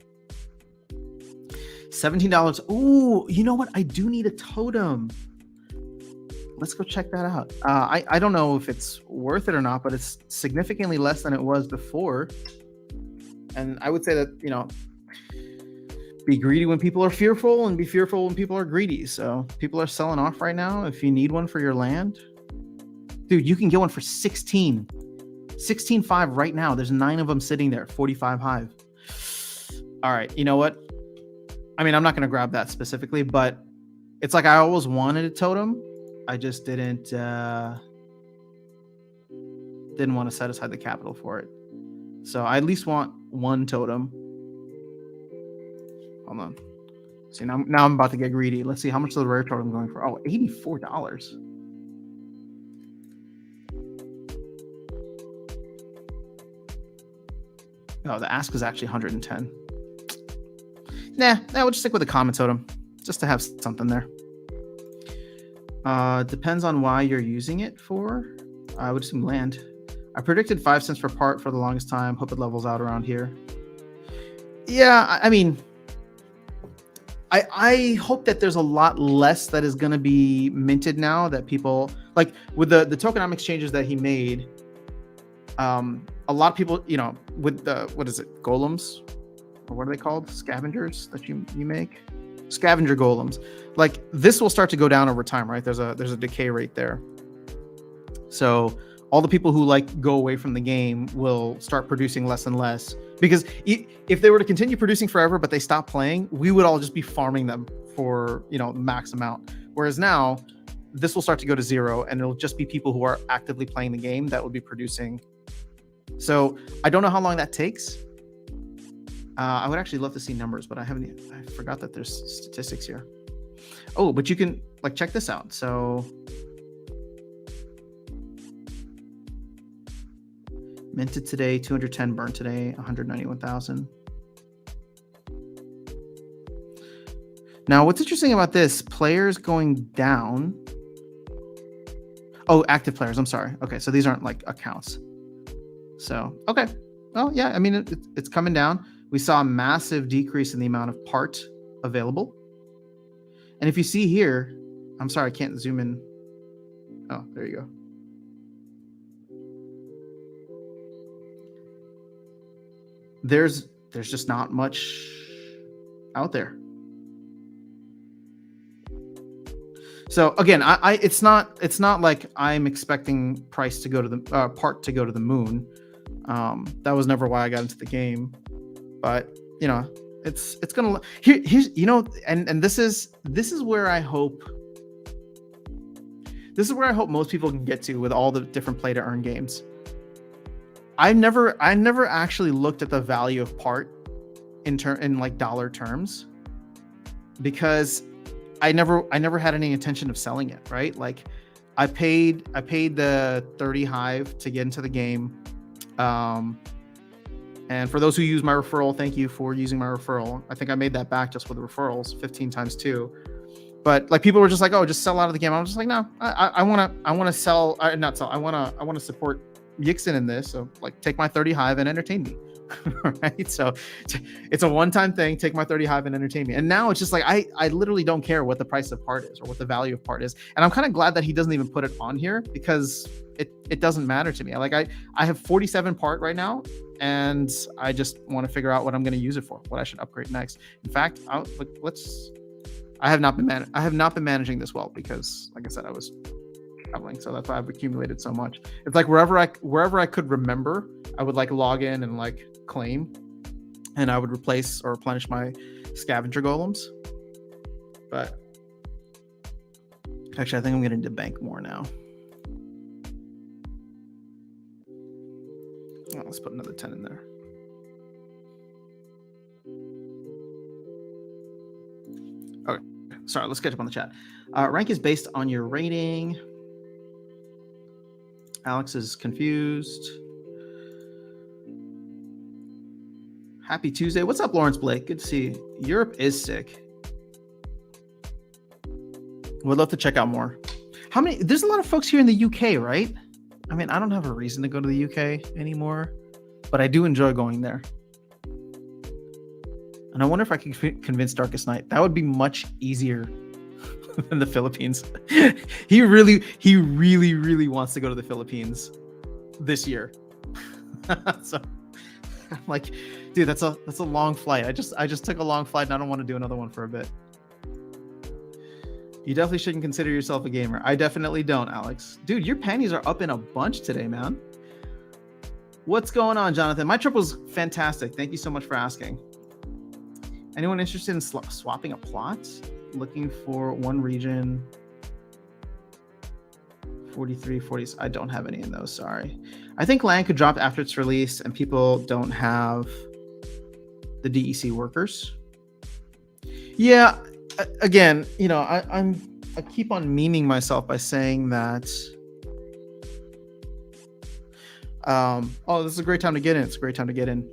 $17. Ooh, you know what? I do need a totem. let's go check that out. I don't know if it's worth it or not, but it's significantly less than it was before. And I would say that, be greedy when people are fearful and be fearful when people are greedy. So people are selling off right now. If you need one for your land, dude, you can get one for 16.5 right now. There's 9 of them sitting there, 45 hive. All right, you know what? I mean, I'm not going to grab that specifically, but it's like I always wanted a totem. I just didn't want to set aside the capital for it. So I at least want one totem. Hold on. See, now I'm about to get greedy. Let's see, how much is the rare totem going for? Oh, $84. Oh, the ask is actually 110. Nah, we'll just stick with the common totem, just to have something there. Depends on why you're using it for. I would assume land. I predicted 5 cents per part for the longest time. Hope it levels out around here. Yeah, I mean, I hope that there's a lot less that is going to be minted now, that people, like with the tokenomics changes that he made, a lot of people, with the, what is it, golems? Or what are they called? Scavengers that you make? Scavenger golems. Like, this will start to go down over time, right? There's a decay rate there. So all the people who go away from the game will start producing less and less, because if they were to continue producing forever but they stop playing, we would all just be farming them for the max amount. Whereas now this will start to go to 0, and it'll just be people who are actively playing the game that will be producing. So I don't know how long that takes. I would actually love to see numbers, but I forgot that there's statistics here. Oh, but you can check this out. So minted today, 210 burned today, 191,000. Now, what's interesting about this, players going down. Oh, active players. I'm sorry. Okay, so these aren't accounts. So, okay. Well, yeah, I mean, it's coming down. We saw a massive decrease in the amount of part available. And if you see here, I'm sorry, I can't zoom in. Oh, there you go. There's just not much out there. So again, it's not like I'm expecting price to go to the part to go to the moon. That was never why I got into the game. But it's gonna here's and this is where I hope most people can get to with all the different play to earn games. I never actually looked at the value of part in dollar terms, because I never had any intention of selling it, right? Like I paid the 30 hive to get into the game. And for those who use my referral, thank you for using my referral. I think I made that back just with the referrals, 15 times 2. But people were just like, oh, just sell out of the game. I was just like, no, I want to sell, not sell. I want to support Yixin in this. So take my 30 hive and entertain me. Right. So it's a one-time thing. Take my 30 hive and entertain me. And now it's just I literally don't care what the price of part is or what the value of part is. And I'm kind of glad that he doesn't even put it on here, because it doesn't matter to me. I have 47 part right now, and I just want to figure out what I'm going to use it for, what I should upgrade next. In fact, I have not been managing this well, because like I said, I was traveling, so that's why I've accumulated so much. It's wherever I could remember, I would log in and claim, and I would replace or replenish my scavenger golems. But actually, I think I'm getting to bank more now. Oh, let's put another 10 in there. Okay, sorry, let's catch up on the chat. Rank is based on your rating. Alex is confused. Happy Tuesday. What's up, Lawrence Blake? Good to see you. Europe is sick. Would love to check out more. There's a lot of folks here in the UK, right? I mean, I don't have a reason to go to the UK anymore, but I do enjoy going there. And I wonder if I could convince Darkest Night. That would be much easier than the Philippines. He really wants to go to the Philippines this year. So I'm like, dude, that's a long flight. I just took a long flight and I don't want to do another one for a bit. You definitely shouldn't consider yourself a gamer. I definitely don't, Alex. Dude, your panties are up in a bunch today, man. What's going on, Jonathan? My trip was fantastic. Thank you so much for asking. Anyone interested in swapping a plot? Looking for one region. 43, 40. I don't have any in those, sorry. I think LAN could drop after its release and people don't have the DEC workers. Yeah, again, you know, I keep on memeing myself by saying that oh, this is a great time to get in. It's a great time to get in.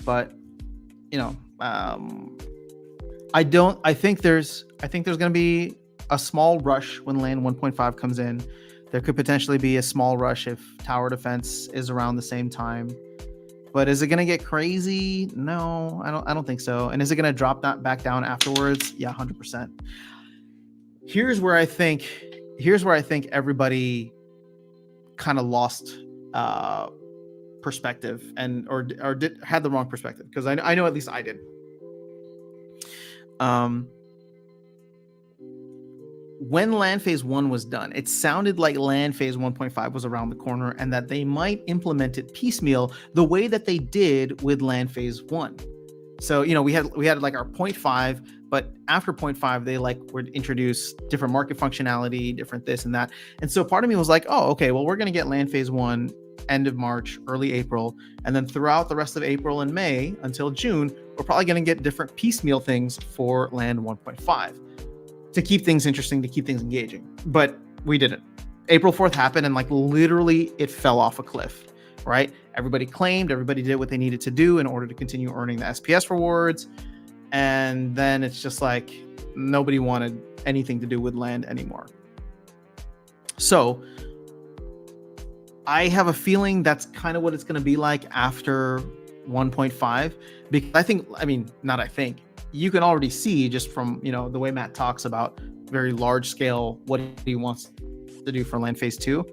But, you know, I think there's going to be a small rush when LAN 1.5 comes in. There could potentially be a small rush if tower defense is around the same time. But is it going to get crazy? No, I don't think so. And is it going to drop that back down afterwards? Yeah, 100%. Here's where I think everybody kind of lost perspective or had the wrong perspective, because I know at least I did. When LAN Phase 1 was done, it sounded like LAN Phase 1.5 was around the corner and that they might implement it piecemeal the way that they did with LAN Phase 1. So, you know, we had like our 0.5, but after 0.5, they would introduce different market functionality, different this and that. And so part of me was like, oh, okay, well, we're going to get LAN Phase 1 end of March, early April. And then throughout the rest of April and May until June, we're probably going to get different piecemeal things for LAN 1.5 to keep things interesting, to keep things engaging. But we didn't. April 4th happened and literally it fell off a cliff, right? Everybody did what they needed to do in order to continue earning the SPS rewards. And then it's just like nobody wanted anything to do with land anymore. So I have a feeling that's kind of what it's going to be like after 1.5, because you can already see just from, you know, the way Matt talks about very large scale, what he wants to do for LAN Phase 2.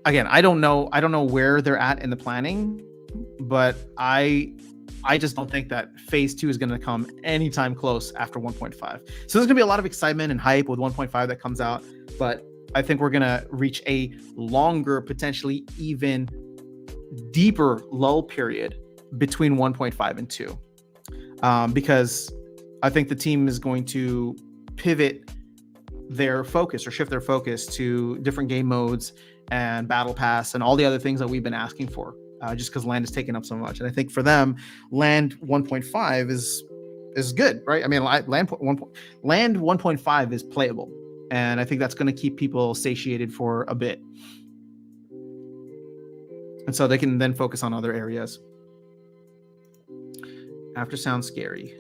Again, I don't know where they're at in the planning, but I just don't think that Phase 2 is going to come anytime close after 1.5. So there's going to be a lot of excitement and hype with 1.5 that comes out, but I think we're going to reach a longer, potentially even deeper lull period between 1.5 and 2. Because I think the team is going to pivot their focus or shift their focus to different game modes and battle pass and all the other things that we've been asking for, just because land is taking up so much. And I think for them, land 1.5 is good, right? I mean, land 1.5 is playable, and I think that's going to keep people satiated for a bit, and so they can then focus on other areas. After sounds scary.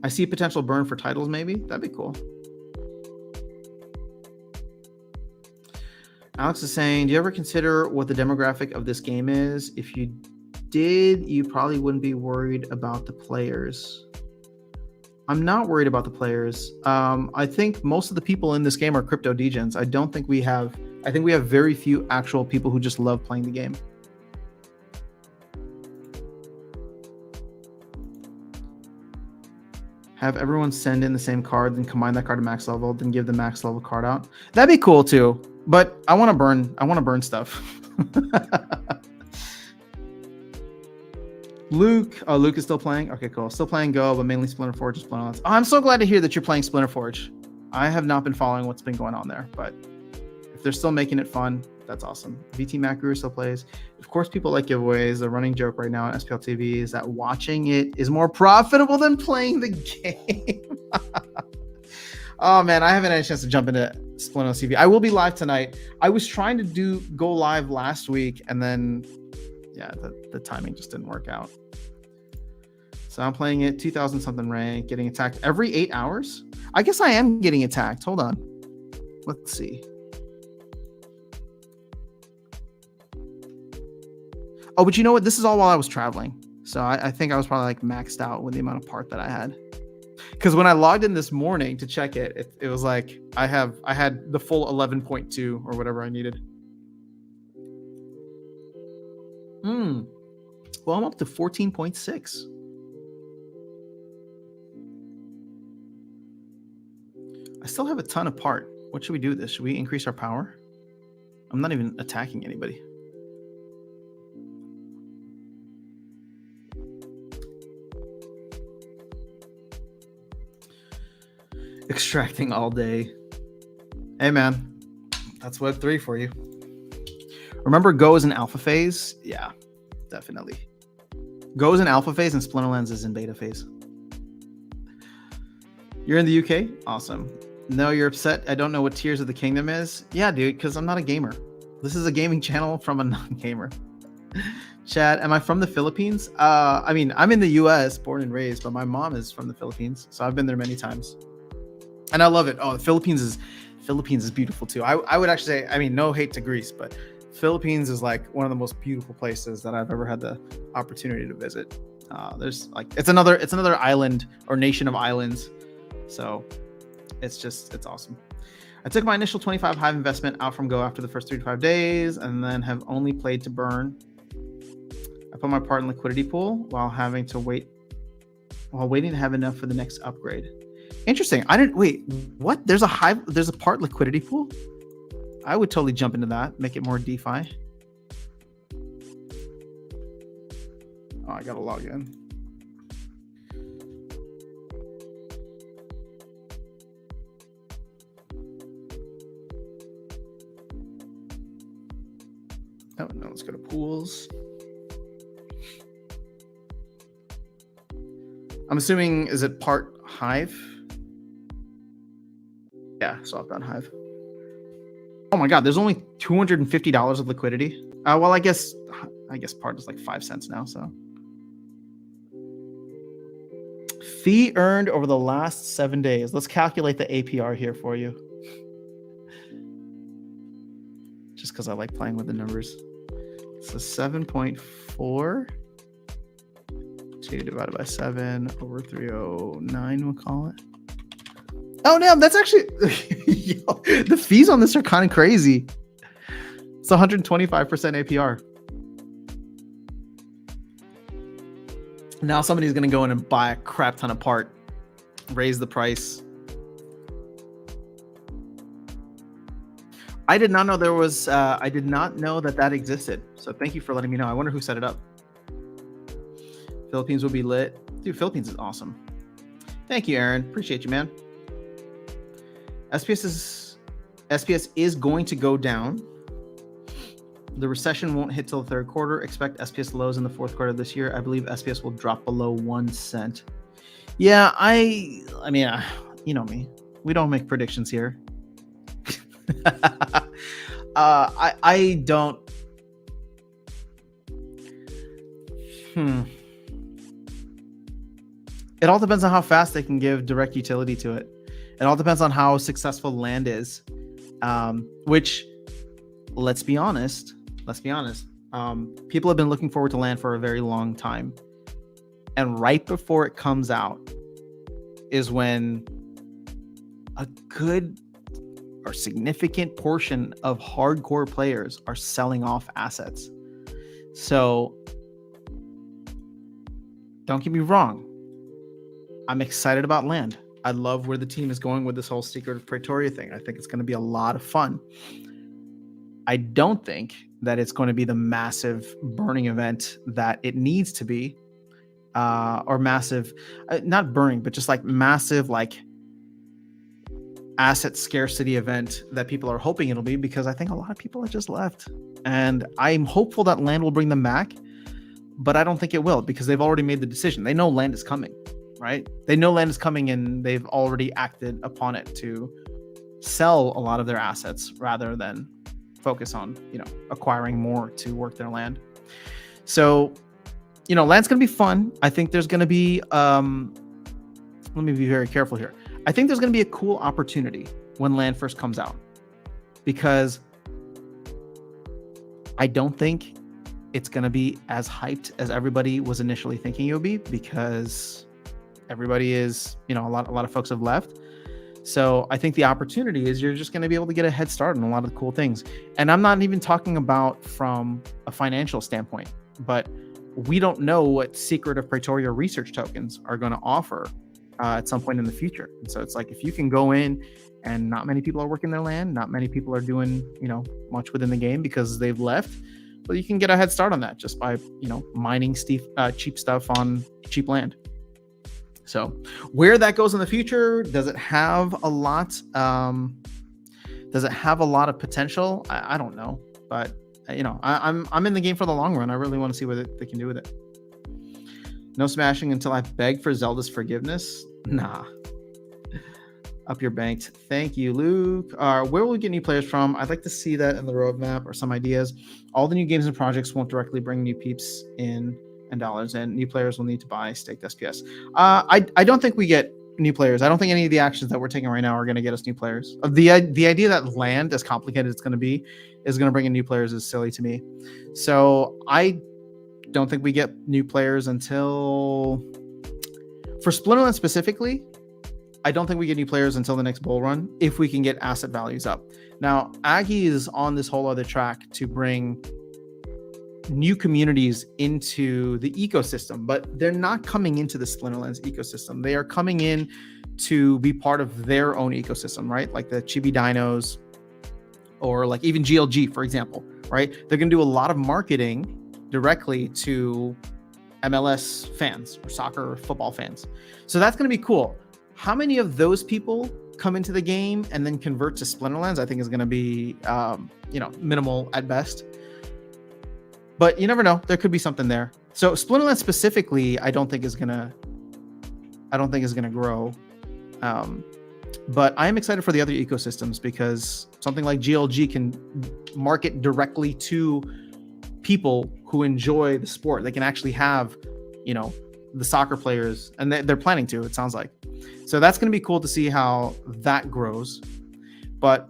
I see a potential burn for titles, maybe. That'd be cool. Alex is saying, do you ever consider what the demographic of this game is? If you did, you probably wouldn't be worried about the players. I'm not worried about the players. I think most of the people in this game are crypto degens. I think we have very few actual people who just love playing the game. Have everyone send in the same card, then combine that card to max level, then give the max level card out. That'd be cool too. But I want to burn stuff. Luke is still playing. Okay, cool. Still playing Go, but mainly Splinter Forge. Oh, I'm so glad to hear that you're playing Splinter Forge. I have not been following what's been going on there, but if they're still making it fun, that's awesome. VT Mac Guru still plays. Of course, people like giveaways. The running joke right now on SPL TV is that watching it is more profitable than playing the game. Oh man, I haven't had a chance to jump into Splinter TV. I will be live tonight. I was trying to go live last week, and then yeah, the timing just didn't work out. So I'm playing it 2000 something rank, getting attacked every 8 hours. I guess I am getting attacked. Hold on. Let's see. Oh, but you know what? This is all while I was traveling. So I think I was probably maxed out with the amount of part that I had. Because when I logged in this morning to check it, it was like I had the full 11.2 or whatever I needed. Well, I'm up to 14.6. I still have a ton of part. What should we do with this? Should we increase our power? I'm not even attacking anybody. Extracting all day. Hey man, that's Web3 for you. Remember Go is in alpha phase? Yeah, definitely. Go is in alpha phase and Splinterlands is in beta phase. You're in the UK? Awesome. No, you're upset. I don't know what Tears of the Kingdom is. Yeah, dude, because I'm not a gamer. This is a gaming channel from a non-gamer. Chad, am I from the Philippines? I mean, I'm in the US, born and raised, but my mom is from the Philippines, so I've been there many times. And I love it. Oh, the Philippines is beautiful too. I would actually say, I mean, no hate to Greece, but Philippines is like one of the most beautiful places that I've ever had the opportunity to visit. There's like it's another island or nation of islands, so it's awesome. I took my initial 25 Hive investment out from Go after the first 3 to 5 days, and then have only played to burn. I put my part in liquidity pool while waiting to have enough for the next upgrade. Interesting. I didn't wait. What? There's a part liquidity pool? I would totally jump into that. Make it more DeFi. Oh, I gotta log in. Oh no, let's go to pools. I'm assuming, is it part Hive? Yeah, so I've done Hive. Oh my god, there's only $250 of liquidity. Well, I guess part is like 5 cents now, so. Fee earned over the last 7 days. Let's calculate the APR here for you. Just because I like playing with the numbers. So 7.4 divided by 7 over 309, we'll call it. Oh, damn, that's actually... Yo, the fees on this are kind of crazy. It's 125% APR. Now somebody's going to go in and buy a crap ton of part, raise the price. I did not know there was... I did not know that existed. So thank you for letting me know. I wonder who set it up. Philippines will be lit. Dude, Philippines is awesome. Thank you, Aaron. Appreciate you, man. SPS is going to go down. The recession won't hit till the third quarter. Expect SPS lows in the fourth quarter of this year. I believe SPS will drop below 1 cent. Yeah, I mean, you know me. We don't make predictions here. I don't. It all depends on how fast they can give direct utility to it. It all depends on how successful land is, which, let's be honest. People have been looking forward to land for a very long time. And right before it comes out is when a good or significant portion of hardcore players are selling off assets. So don't get me wrong. I'm excited about land. I love where the team is going with this whole Secret of Pretoria thing. I think it's going to be a lot of fun. I don't think that it's going to be the massive burning event that it needs to be, or massive, not burning, but just like massive, like asset scarcity event that people are hoping it'll be, because I think a lot of people have just left. And I'm hopeful that land will bring them back, but I don't think it will, because they've already made the decision. They know land is coming. Right? They know land is coming and they've already acted upon it to sell a lot of their assets rather than focus on, acquiring more to work their land. So, land's going to be fun. I think there's going to be, let me be very careful here. I think there's going to be a cool opportunity when land first comes out, because I don't think it's going to be as hyped as everybody was initially thinking it would be, because everybody is, a lot of folks have left. So I think the opportunity is you're just going to be able to get a head start on a lot of the cool things. And I'm not even talking about from a financial standpoint, but we don't know what Secret of Praetoria research tokens are going to offer at some point in the future. And so it's like, if you can go in and not many people are working their land, not many people are doing, much within the game because they've left, but you can get a head start on that just by, mining cheap stuff on cheap land. So where that goes in the future, does it have a lot? Does it have a lot of potential? I don't know, but I'm in the game for the long run. I really want to see what they can do with it. No smashing until I beg for Zelda's forgiveness. Nah. Up your banked. Thank you, Luke. Where will we get new players from? I'd like to see that in the roadmap or some ideas. All the new games and projects won't directly bring new peeps in and dollars, and new players will need to buy staked SPS. I don't think we get new players. I don't think any of the actions that we're taking right now are going to get us new players. The idea that land, as complicated as it's going to be, is going to bring in new players is silly to me. So I don't think we get new players until, for Splinterland specifically, I don't think we get new players until the next bull run if we can get asset values up. Now, Aggie is on this whole other track to bring new communities into the ecosystem, but they're not coming into the Splinterlands ecosystem. They are coming in to be part of their own ecosystem, right? Like the Chibi Dinos, or like even GLG, for example, right? They're going to do a lot of marketing directly to MLS fans or soccer or football fans. So that's going to be cool. How many of those people come into the game and then convert to Splinterlands, I think is going to be, minimal at best. But you never know. There could be something there. So Splinterlands specifically, I don't think is gonna grow. But I am excited for the other ecosystems because something like GLG can market directly to people who enjoy the sport. They can actually have, the soccer players, and they're planning to, it sounds like. So that's going to be cool to see how that grows. But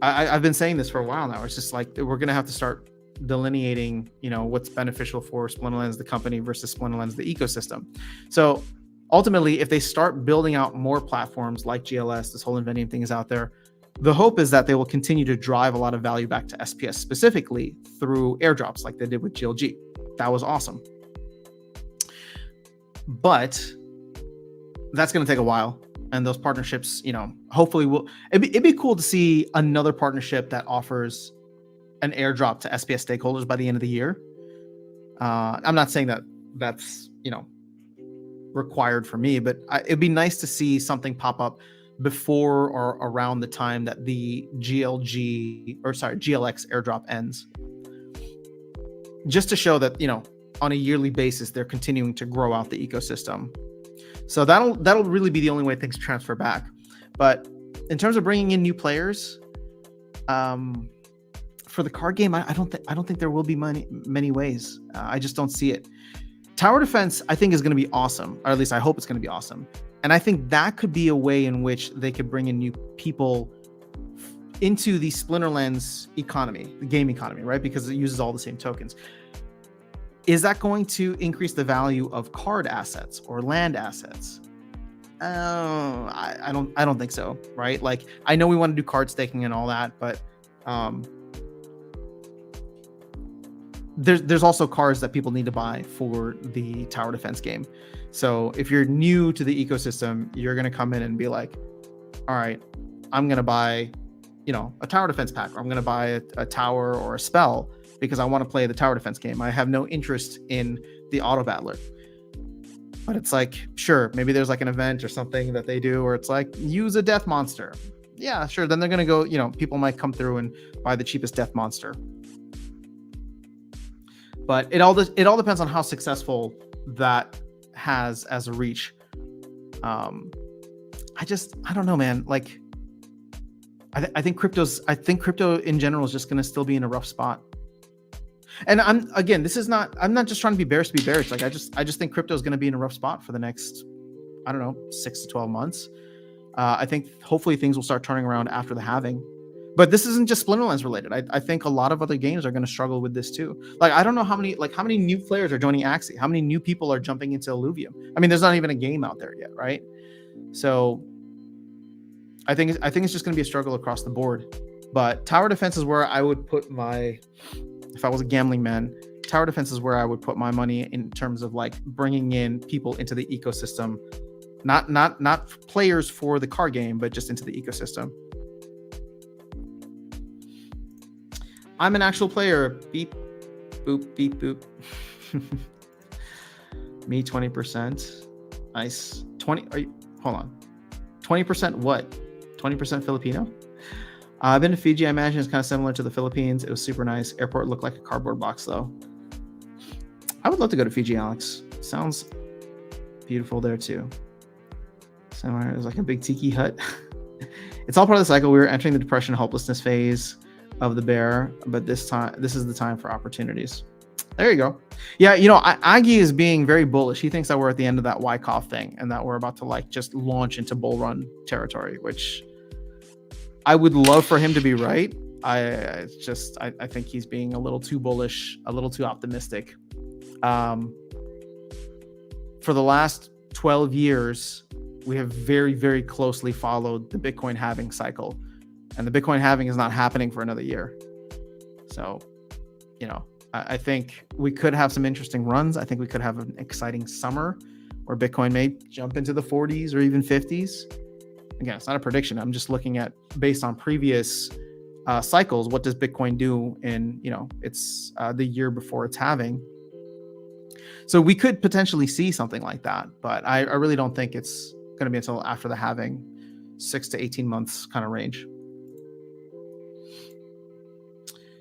I've been saying this for a while now. It's just like we're going to have to start delineating, what's beneficial for Splinterlands, the company, versus Splinterlands, the ecosystem. So ultimately, if they start building out more platforms like GLS, this whole Invenium thing is out there, the hope is that they will continue to drive a lot of value back to SPS, specifically through airdrops like they did with GLG. That was awesome. But that's going to take a while. And those partnerships, hopefully it'd be cool to see another partnership that offers an airdrop to SPS stakeholders by the end of the year. I'm not saying that that's, required for me, but it'd be nice to see something pop up before or around the time that the GLX airdrop ends. Just to show that, on a yearly basis, they're continuing to grow out the ecosystem. So that'll really be the only way things transfer back. But in terms of bringing in new players, for the card game, I don't think there will be many ways. I just don't see it. Tower defense, I think, is going to be awesome, or at least I hope it's going to be awesome. And I think that could be a way in which they could bring in new people into the Splinterlands economy, the game economy, right? Because it uses all the same tokens. Is that going to increase the value of card assets or land assets? I don't think so, right? Like, I know we want to do card staking and all that, but there's also cards that people need to buy for the tower defense game. So if you're new to the ecosystem, you're going to come in and be like, all right, I'm going to buy, a tower defense pack, or I'm going to buy a tower or a spell because I want to play the tower defense game. I have no interest in the auto battler. But it's like, sure, maybe there's like an event or something that they do where it's like, use a death monster. Yeah, sure. Then they're going to go, people might come through and buy the cheapest death monster. But it all depends on how successful that has as a reach. I don't know, man. Like, I think crypto in general is just going to still be in a rough spot. And I'm not just trying to be bearish to be bearish. Like, I just think crypto is going to be in a rough spot for the next, 6 to 12 months. I think hopefully things will start turning around after the halving. But this isn't just Splinterlands related. I think a lot of other games are going to struggle with this too. Like, I don't know how many new players are joining Axie. How many new people are jumping into Illuvium? I mean, there's not even a game out there yet, right? So I think it's just going to be a struggle across the board. But tower defense is where I would put if I was a gambling man, tower defense is where I would put my money in terms of like bringing in people into the ecosystem, not players for the card game, but just into the ecosystem. I'm an actual player. Beep, boop, beep, boop. Me 20%. Nice. 20. Hold on. 20% what? 20% Filipino? I've been to Fiji. I imagine it's kind of similar to the Philippines. It was super nice. Airport looked like a cardboard box though. I would love to go to Fiji, Alex. Sounds beautiful there too. Somewhere there's like a big tiki hut. It's all part of the cycle. We were entering the depression hopelessness phase of the bear, but this is the time for opportunities. There you go. Yeah, Aggie is being very bullish. He thinks that we're at the end of that Wyckoff thing and that we're about to like just launch into bull run territory, which I would love for him to be right. I think he's being a little too bullish, a little too optimistic. For the last 12 years, we have very, very closely followed the Bitcoin halving cycle. And the Bitcoin halving is not happening for another year. So, I think we could have some interesting runs. I think we could have an exciting summer where Bitcoin may jump into the 40s or even 50s. Again, it's not a prediction. I'm just looking at, based on previous cycles, what does Bitcoin do in, it's the year before it's halving. So we could potentially see something like that, but I really don't think it's going to be until after the halving, 6 to 18 months kind of range.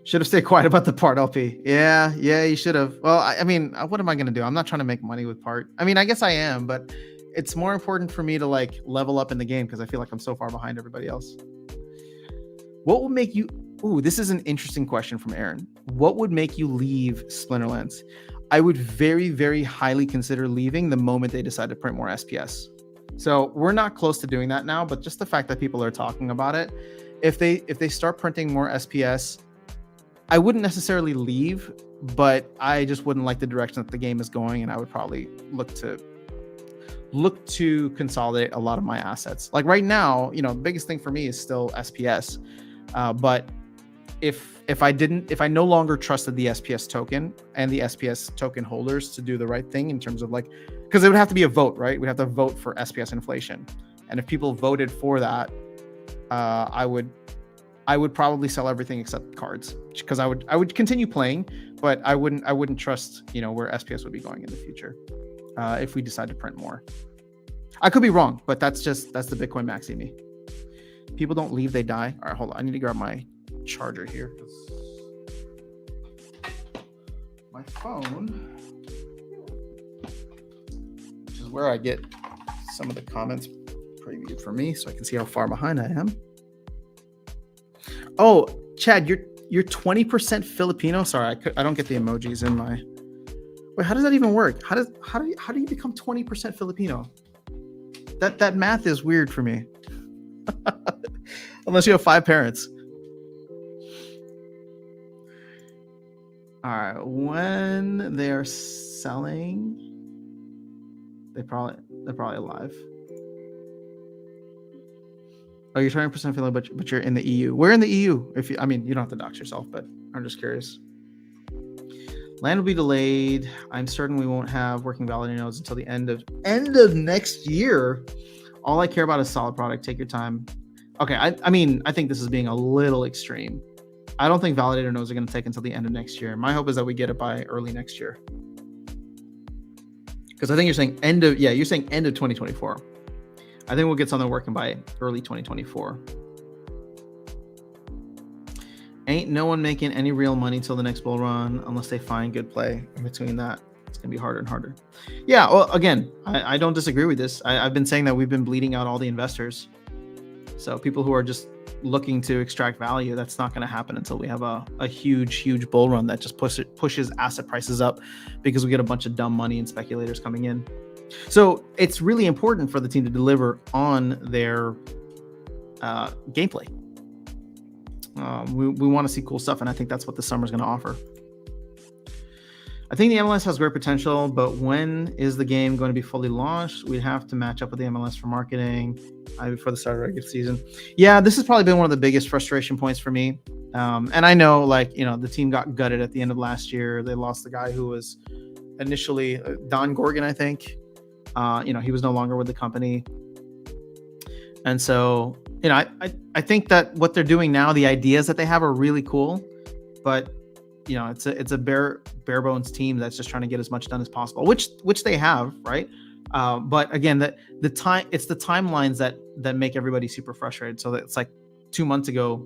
Should have stayed quiet about the part, LP. Yeah, you should have. Well, I mean, what am I going to do? I'm not trying to make money with part. I mean, I guess I am, but it's more important for me to like level up in the game because I feel like I'm so far behind everybody else. What would make you... Ooh, this is an interesting question from Aaron. What would make you leave Splinterlands? I would very, very highly consider leaving the moment they decide to print more SPS. So we're not close to doing that now, but just the fact that people are talking about it, if they start printing more SPS, I wouldn't necessarily leave, but I just wouldn't like the direction that the game is going, and I would probably look to consolidate a lot of my assets. Like right now, the biggest thing for me is still SPS. But if I no longer trusted the SPS token and the SPS token holders to do the right thing in terms of like, because it would have to be a vote, right? We'd have to vote for SPS inflation. And if people voted for that, I would probably sell everything except cards, because I would continue playing, but I wouldn't trust, where SPS would be going in the future if we decide to print more. I could be wrong, but that's the Bitcoin maxi me. People don't leave, they die. All right, hold on. I need to grab my charger here. My phone, which is where I get some of the comments previewed for me so I can see how far behind I am. Oh, Chad, you're 20% Filipino. Sorry, I don't get the emojis in my... Wait, how does that even work? How do you become 20% Filipino? That math is weird for me. Unless you have 5 parents. All right, when they're selling, they're probably alive. Oh, you're 20% Filipino, but you're in the EU. We're in the EU. You don't have to dox yourself, but I'm just curious. Land will be delayed. I'm certain we won't have working validator nodes until the end of next year. All I care about is solid product. Take your time. Okay, I think this is being a little extreme. I don't think validator nodes are going to take until the end of next year. My hope is that we get it by early next year. Because I think you're saying end of 2024. I think we'll get something working by early 2024. Ain't no one making any real money till the next bull run unless they find good play. In between that, it's going to be harder and harder. Yeah, well, again, I don't disagree with this. I've been saying that we've been bleeding out all the investors. So people who are just looking to extract value, that's not going to happen until we have a huge bull run that just pushes asset prices up because we get a bunch of dumb money and speculators coming in. So it's really important for the team to deliver on their gameplay. We want to see cool stuff, and I think that's what the summer's going to offer. I think the MLS has great potential, but when is the game going to be fully launched? We'd have to match up with the MLS for marketing before the start of the regular season. Yeah, this has probably been one of the biggest frustration points for me. And I know, the team got gutted at the end of last year. They lost the guy who was initially Don Gorgon, I think. He was no longer with the company. And so, I think that what they're doing now, the ideas that they have are really cool, but it's a bare bones team that's just trying to get as much done as possible, which they have, right? But again, it's the timelines that make everybody super frustrated. So it's like 2 months ago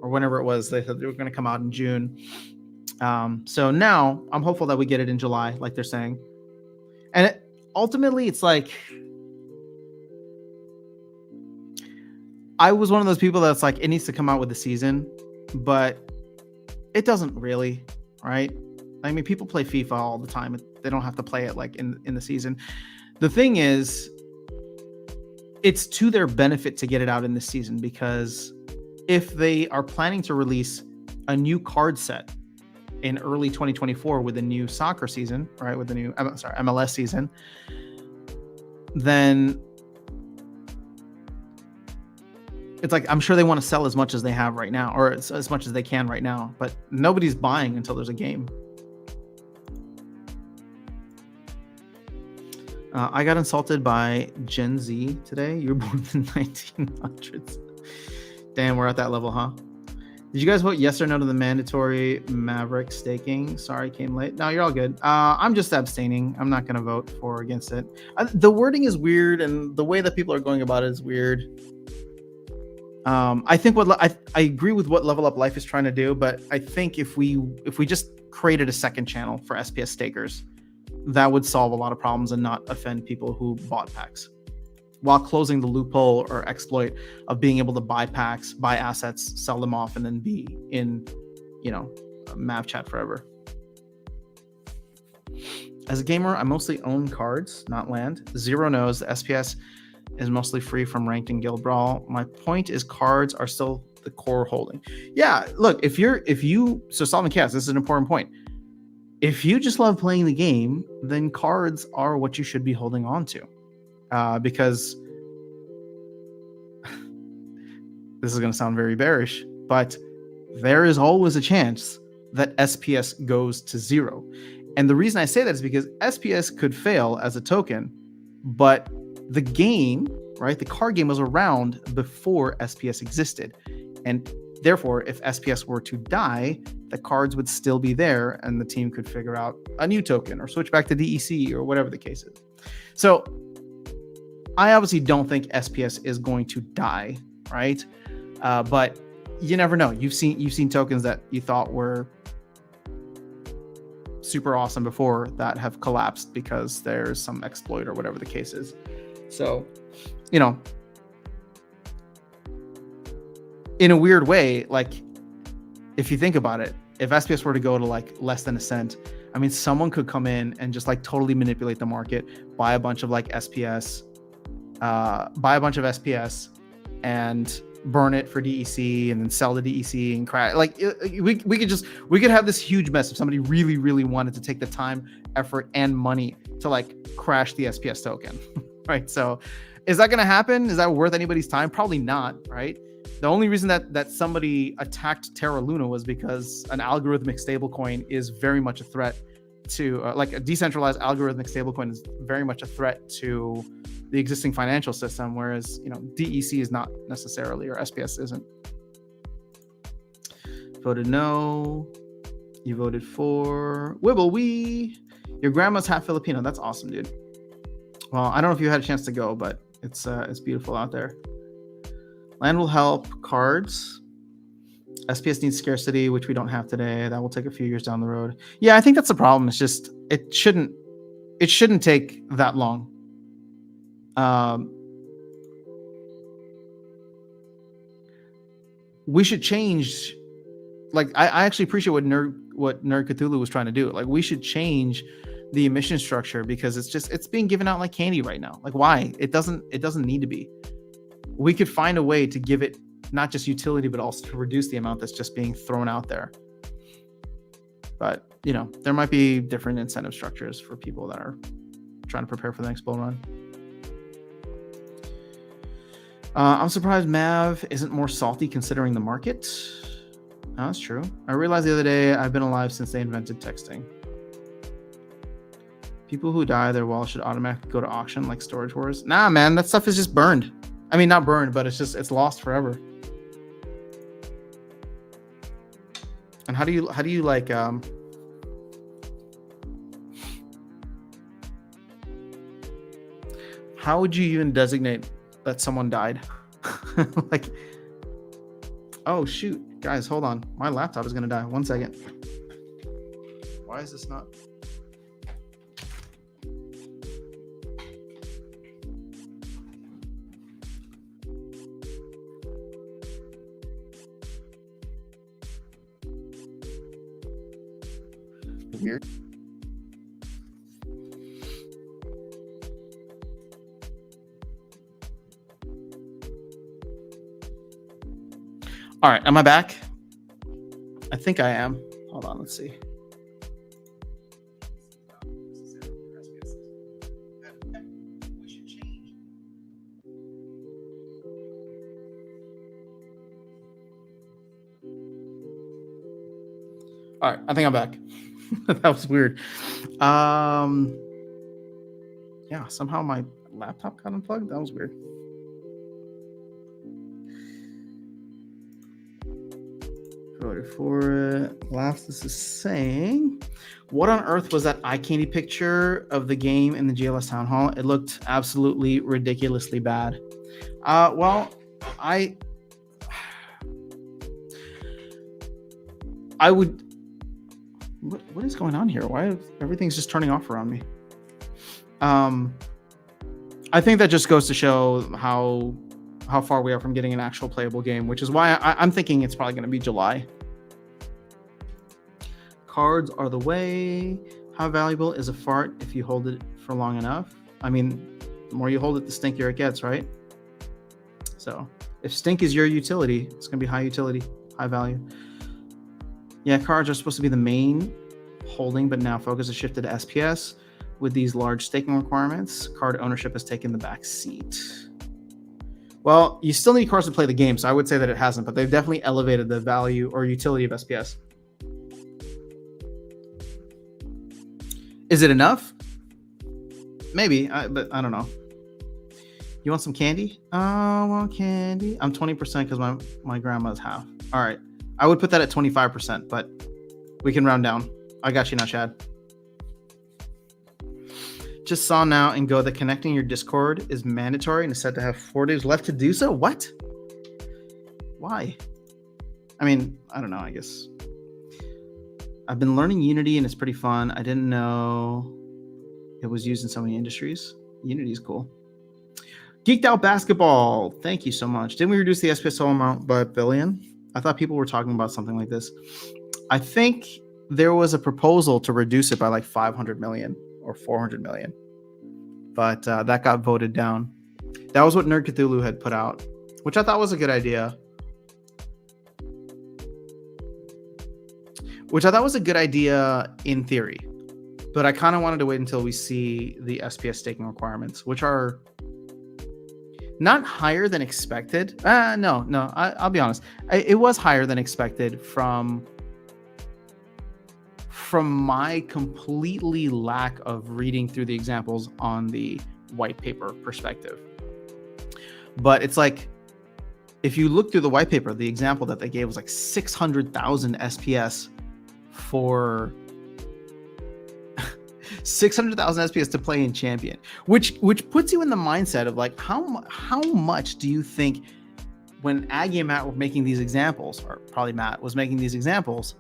or whenever it was, they said they were going to come out in June. So now I'm hopeful that we get it in July, like they're saying. And ultimately, it's like, I was one of those people that's like, it needs to come out with the season, but it doesn't really, right? I mean, people play FIFA all the time. They don't have to play it like in the season. The thing is, it's to their benefit to get it out in this season, because if they are planning to release a new card set in early 2024 with the new soccer season, right, with the new MLS season, then it's like, I'm sure they want to sell as much as they have right now, or as much as they can right now, but nobody's buying until there's a game. I got insulted by Gen Z today. You were born in the 1900s. Damn, we're at that level, huh? Did you guys vote yes or no to the mandatory Maverick staking? Sorry, came late. No, you're all good. I'm just abstaining. I'm not going to vote for or against it. The wording is weird, and the way that people are going about it is weird. I think I agree with what Level Up Life is trying to do, but I think if we just created a second channel for SPS stakers, that would solve a lot of problems and not offend people who bought packs, while closing the loophole or exploit of being able to buy packs, buy assets, sell them off, and then be in, Mav chat forever. As a gamer, I mostly own cards, not land. Zero knows the SPS is mostly free from ranked and guild brawl. My point is, cards are still the core holding. Yeah, look, so Solving Chaos, this is an important point. If you just love playing the game, then cards are what you should be holding on to. Because this is going to sound very bearish, but there is always a chance that SPS goes to zero. And the reason I say that is because SPS could fail as a token, but the game, right, the card game was around before SPS existed. And therefore, if SPS were to die, the cards would still be there and the team could figure out a new token or switch back to DEC or whatever the case is. So I obviously don't think SPS is going to die, right? But you never know. You've seen tokens that you thought were super awesome before that have collapsed because there's some exploit or whatever the case is. So, in a weird way, like, if you think about it, if SPS were to go to like less than a cent, I mean, someone could come in and just like totally manipulate the market, buy a bunch of like SPS, and burn it for DEC, and then sell the DEC and crash. Like, we could have this huge mess if somebody really, really wanted to take the time, effort, and money to like crash the SPS token, right? So, is that going to happen? Is that worth anybody's time? Probably not, right? The only reason that somebody attacked Terra Luna was because an algorithmic stablecoin is very much a threat to, like a decentralized algorithmic stablecoin is very much a threat to the existing financial system, whereas, DEC is not necessarily, or SPS isn't. Voted no. You voted for Wibble Wee. Your grandma's half Filipino. That's awesome, dude. Well, I don't know if you had a chance to go, but it's beautiful out there. Land will help cards. SPS needs scarcity, which we don't have today. That will take a few years down the road. Yeah, I think that's the problem. It's just it shouldn't take that long. We should change. Like, I actually appreciate what Nerd Cthulhu was trying to do. Like, we should change the emission structure, because it's being given out like candy right now. Like, why? It doesn't need to be. We could find a way to give it not just utility, but also to reduce the amount that's just being thrown out there. But, there might be different incentive structures for people that are trying to prepare for the next bull run. I'm surprised Mav isn't more salty considering the market. No, that's true. I realized the other day I've been alive since they invented texting. People who die, their wallet should automatically go to auction like Storage Wars. Nah, man, that stuff is just burned. I mean, not burned, but it's lost forever. And how do you like how would you even designate that someone died? Like, oh shoot, guys, hold on. My laptop is gonna die. 1 second. Why is this not? Weird. All right, am I back? I think I am. Hold on, let's see. All right, I think I'm back. That was weird. Yeah, somehow my laptop got unplugged. That was weird. Voted for it. This is saying, what on earth was that eye candy picture of the game in the GLS Town Hall? It looked absolutely ridiculously bad. Well, I would. What is going on here? Why everything's just turning off around me? I think that just goes to show how far we are from getting an actual playable game, which is why I'm thinking it's probably going to be July. Cards are the way. How valuable is a fart if you hold it for long enough? I mean, the more you hold it, the stinkier it gets, right? So if stink is your utility, it's going to be high utility, high value. Yeah, cards are supposed to be the main holding, but now focus has shifted to SPS. With these large staking requirements, card ownership has taken the back seat. Well, you still need cards to play the game, so I would say that it hasn't, but they've definitely elevated the value or utility of SPS. Is it enough? Maybe, but I don't know. You want some candy? Oh, I want candy. I'm 20% because my grandma's half. All right. I would put that at 25%, but we can round down. I got you now, Chad. Just saw now and go that connecting your Discord is mandatory and is said to have 4 days left to do so. What? Why? I mean, I don't know, I guess. I've been learning Unity and it's pretty fun. I didn't know it was used in so many industries. Unity is cool. Geeked Out Basketball. Thank you so much. Didn't we reduce the SPSO amount by $1 billion? I thought people were talking about something like this. I think there was a proposal to reduce it by like 500 million or 400 million, but that got voted down. That was what Nerd Cthulhu had put out, which I thought was a good idea. In theory, but I kind of wanted to wait until we see the SPS staking requirements, which are not higher than expected. No, I'll be honest. It was higher than expected from my completely lack of reading through the examples on the white paper perspective. But it's like, if you look through the white paper, the example that they gave was like 600,000 SPS for 600,000 SPS to play in Champion, which puts you in the mindset of like, how much do you think when Aggie and Matt were making these examples, or probably Matt was making these examples,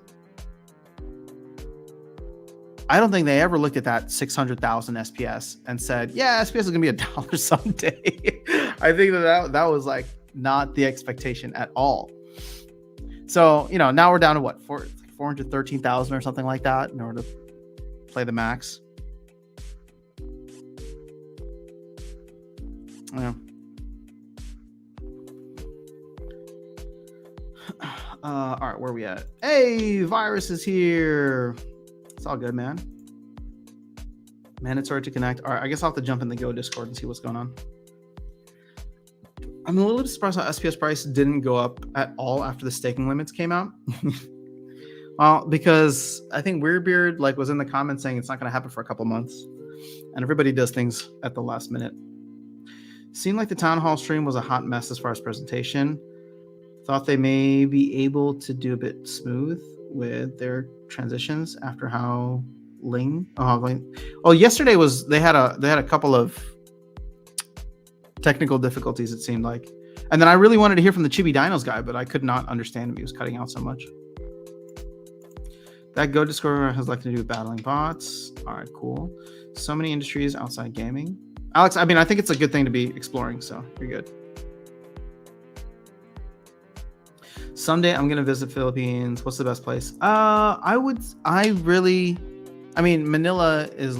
I don't think they ever looked at that 600,000 SPS and said, yeah, SPS is going to be $1 someday. I think that was like not the expectation at all. So, now we're down to what, 413,000 or something like that in order to play the max. Yeah. All right, where are we at? Hey, Virus is here. It's all good, man. Mandatory to connect. All right, I guess I'll have to jump in the Go Discord and see what's going on. I'm a little bit surprised how SPS price didn't go up at all after the staking limits came out. Well, because I think Weirdbeard was in the comments saying it's not going to happen for a couple months, and everybody does things at the last minute. Seemed like the town hall stream was a hot mess as far as presentation. Thought they may be able to do a bit smooth with their transitions after how Ling. Yesterday was they had a couple of technical difficulties, it seemed like, and then I really wanted to hear from the Chibi Dinos guy, but I could not understand him. He was cutting out so much. That Go Discord has to do with battling bots. All right, cool. So many industries outside gaming. Alex, I mean, I think it's a good thing to be exploring, so you're good. Someday I'm gonna visit Philippines. What's the best place? Manila is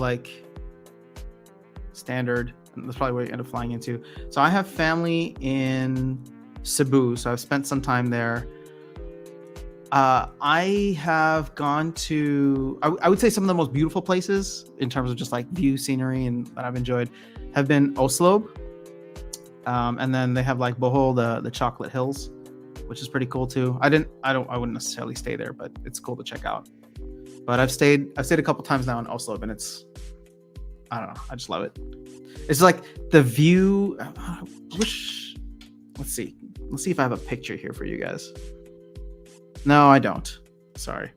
standard. That's probably where you end up flying into. So I have family in Cebu, so I've spent some time there. I have gone to, I would say some of the most beautiful places in terms of just view, scenery, and that I've enjoyed have been Oslob. And then they have Bohol, the Chocolate Hills, which is pretty cool too. I wouldn't necessarily stay there, but it's cool to check out. But I've stayed a couple times now in Oslob, and I don't know, I just love it. It's the view. Let's see if I have a picture here for you guys. No, I don't. Sorry.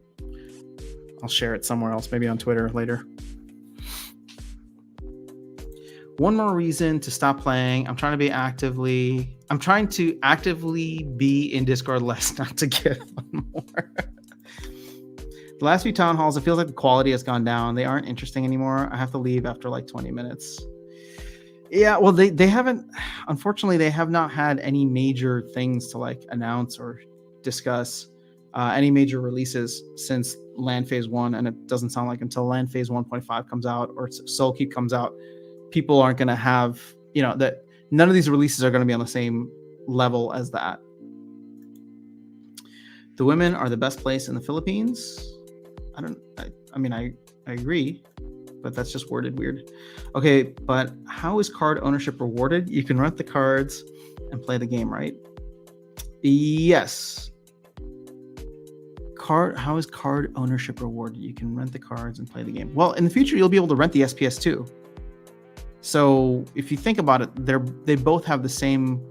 I'll share it somewhere else, maybe on Twitter later. One more reason to stop playing. I'm trying to actively be in Discord less, not to get on more. The last few town halls, it feels like the quality has gone down. They aren't interesting anymore. I have to leave after 20 minutes. Yeah, well, they haven't, unfortunately, they have not had any major things to announce or discuss. Any major releases since Land Phase 1, and it doesn't sound like until Land Phase 1.5 comes out or Soulkeep comes out, people aren't going to have, that none of these releases are going to be on the same level as that. The women are the best place in the Philippines. I agree, but that's just worded weird. Okay, but how is card ownership rewarded? You can rent the cards and play the game, right? Yes. How is card ownership rewarded? You can rent the cards and play the game. Well, in the future, you'll be able to rent the SPS too. So if you think about it, they both have the same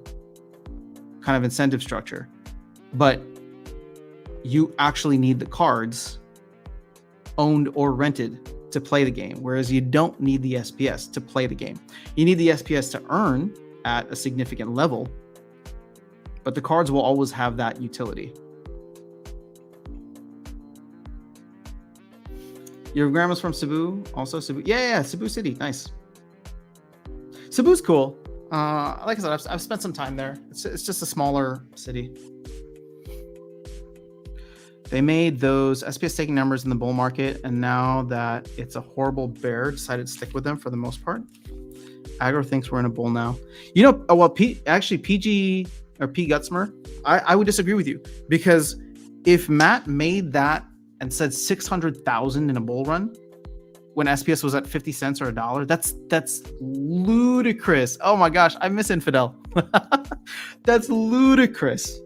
kind of incentive structure, but you actually need the cards owned or rented to play the game, whereas you don't need the SPS to play the game. You need the SPS to earn at a significant level, but the cards will always have that utility. Your grandma's from Cebu? Also Cebu? Yeah, Cebu City. Nice. Cebu's cool. Like I said, I've spent some time there. It's just a smaller city. They made those SPS taking numbers in the bull market, and now that it's a horrible bear, decided to stick with them for the most part. Aggro thinks we're in a bull now. PG or P Gutsmer, I would disagree with you, because if Matt made that and said 600,000 in a bull run when SPS was at 50 cents or $1, that's ludicrous. Oh my gosh, I miss Infidel. That's ludicrous.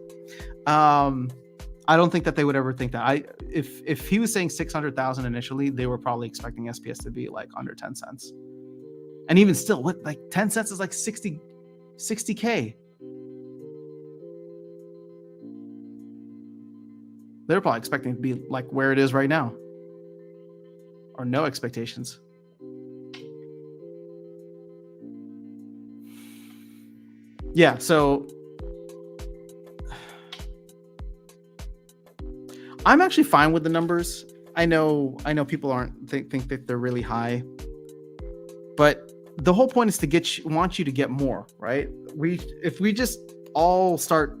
I don't think that they would ever think that. If he was saying 600,000 initially, they were probably expecting SPS to be under 10 cents. And even still, 10 cents is 60K. They're probably expecting it to be where it is right now, or no expectations. Yeah, so I'm actually fine with the numbers. I know people aren't think that they're really high, but the whole point is to want you to get more, right? If we just all start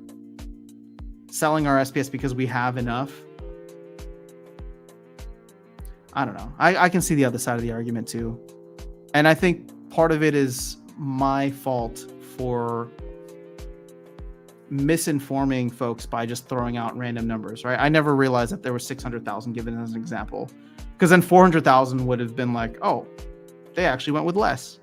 selling our SPS because we have enough, I don't know. I can see the other side of the argument too. And I think part of it is my fault for misinforming folks by just throwing out random numbers, right? I never realized that there was 600,000 given as an example, because then 400,000 would have been like, oh, they actually went with less.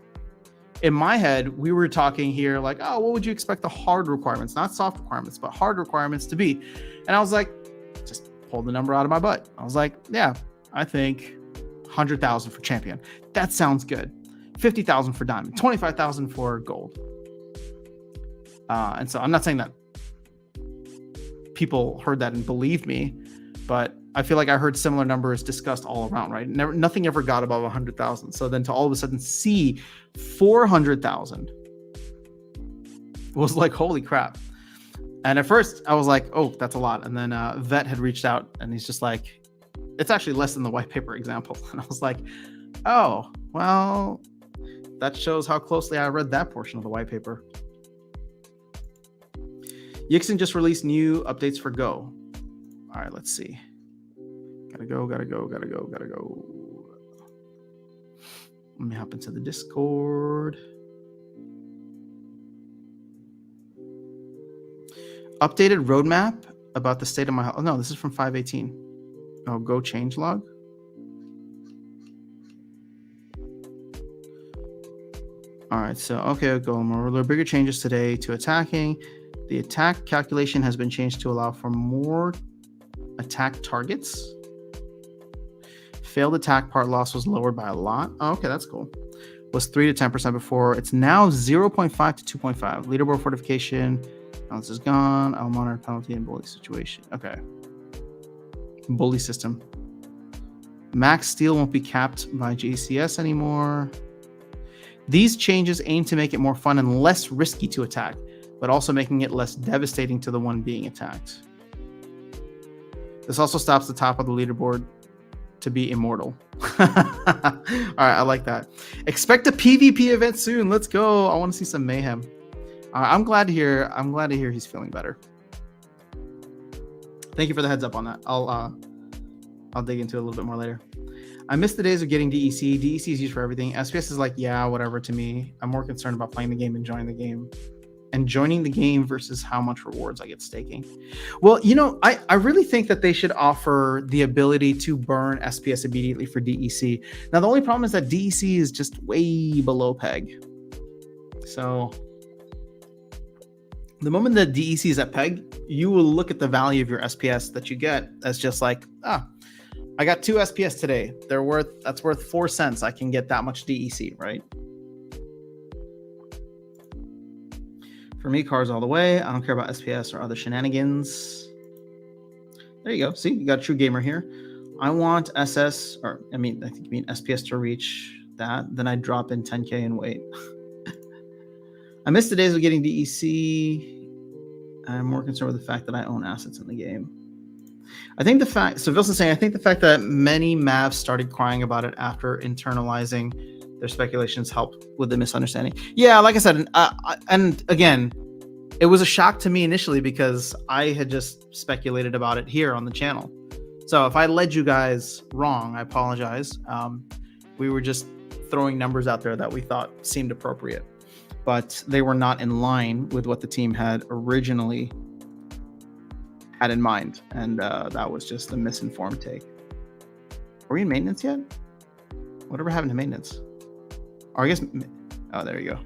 In my head, we were talking here like, oh, what would you expect the hard requirements, not soft requirements, but hard requirements to be? And I was like, just pulled the number out of my butt. I was like, yeah, I think 100,000 for champion. That sounds good. 50,000 for diamond, 25,000 for gold. And so I'm not saying that people heard that and believed me, but I feel like I heard similar numbers discussed all around, right? Nothing ever got above 100,000. So then to all of a sudden see 400,000 was like, holy crap. And at first I was like, oh, that's a lot. And then Vet had reached out and he's just like, it's actually less than the white paper example. And I was like, oh, well, that shows how closely I read that portion of the white paper. Yixin just released new updates for Go. All right, let's see. Gotta go. Let me hop into the Discord. Updated roadmap about the state of my health. Oh, no, this is from 5/18. Oh, Go changelog. All right, so, okay, Go. There are bigger changes today to attacking. The attack calculation has been changed to allow for more attack targets. Failed attack part loss was lowered by a lot. Oh, okay, that's cool. Was 3 to 10% before. It's now 0.5 to 2.5. Leaderboard fortification. Balance is gone. I'll monitor penalty and bully situation. Okay. Bully system. Max steel won't be capped by GCS anymore. These changes aim to make it more fun and less risky to attack, but also making it less devastating to the one being attacked. This also stops the top of the leaderboard to be immortal. All right, I like that. Expect a PvP event soon. Let's go. I want to see some mayhem. I'm glad to hear he's feeling better. Thank you for the heads up on that. I'll dig into it a little bit more later. I miss the days of getting DEC. DEC is used for everything. SPS is like, yeah, whatever to me. I'm more concerned about playing the game and enjoying the game. And joining the game versus how much rewards I get staking. Well, I really think that they should offer the ability to burn SPS immediately for DEC. Now, the only problem is that DEC is just way below peg. So the moment that DEC is at peg, you will look at the value of your SPS that you get as just like, I got 2 SPS today. That's worth 4 cents. I can get that much DEC, right? For me, cars all the way. I don't care about SPS or other shenanigans. There you go. See, you got a true gamer here. I want I think you mean SPS to reach that. Then I drop in 10K and wait. I miss the days of getting DEC. I'm more concerned with the fact that I own assets in the game. I think so Vilson's saying, I think the fact that many Mavs started crying about it after internalizing their speculations helped with the misunderstanding. Yeah, like I said, and again, it was a shock to me initially because I had just speculated about it here on the channel. So if I led you guys wrong, I apologize. We were just throwing numbers out there that we thought seemed appropriate, but they were not in line with what the team had originally had in mind. And that was just a misinformed take. Are we in maintenance yet? Whatever happened to maintenance? Or I guess, oh, there you go.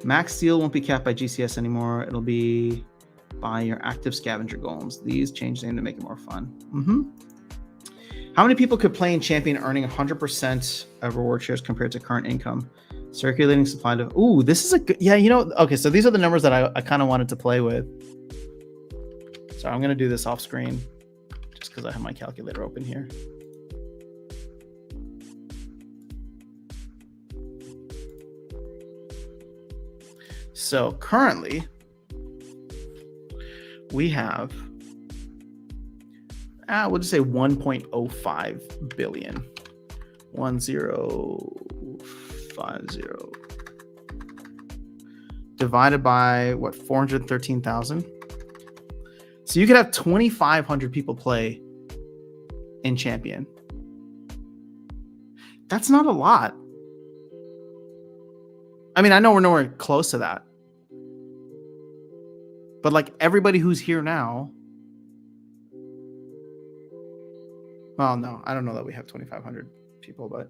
Max Steel won't be capped by GCS anymore. It'll be by your active scavenger golems. These changes aim to make it more fun. How many people could play in Champion earning 100% of reward shares compared to current income? Circulating supply to, ooh, this is a good, yeah, okay, so these are the numbers that I kind of wanted to play with. So I'm going to do this off screen just because I have my calculator open here. So currently, we have, we'll just say 1.05 billion. 1050 divided by what, 413,000. So you could have 2,500 people play in Champion. That's not a lot. I mean, I know we're nowhere close to that, But like everybody who's here now, well, no, I don't know that we have 2,500 people, but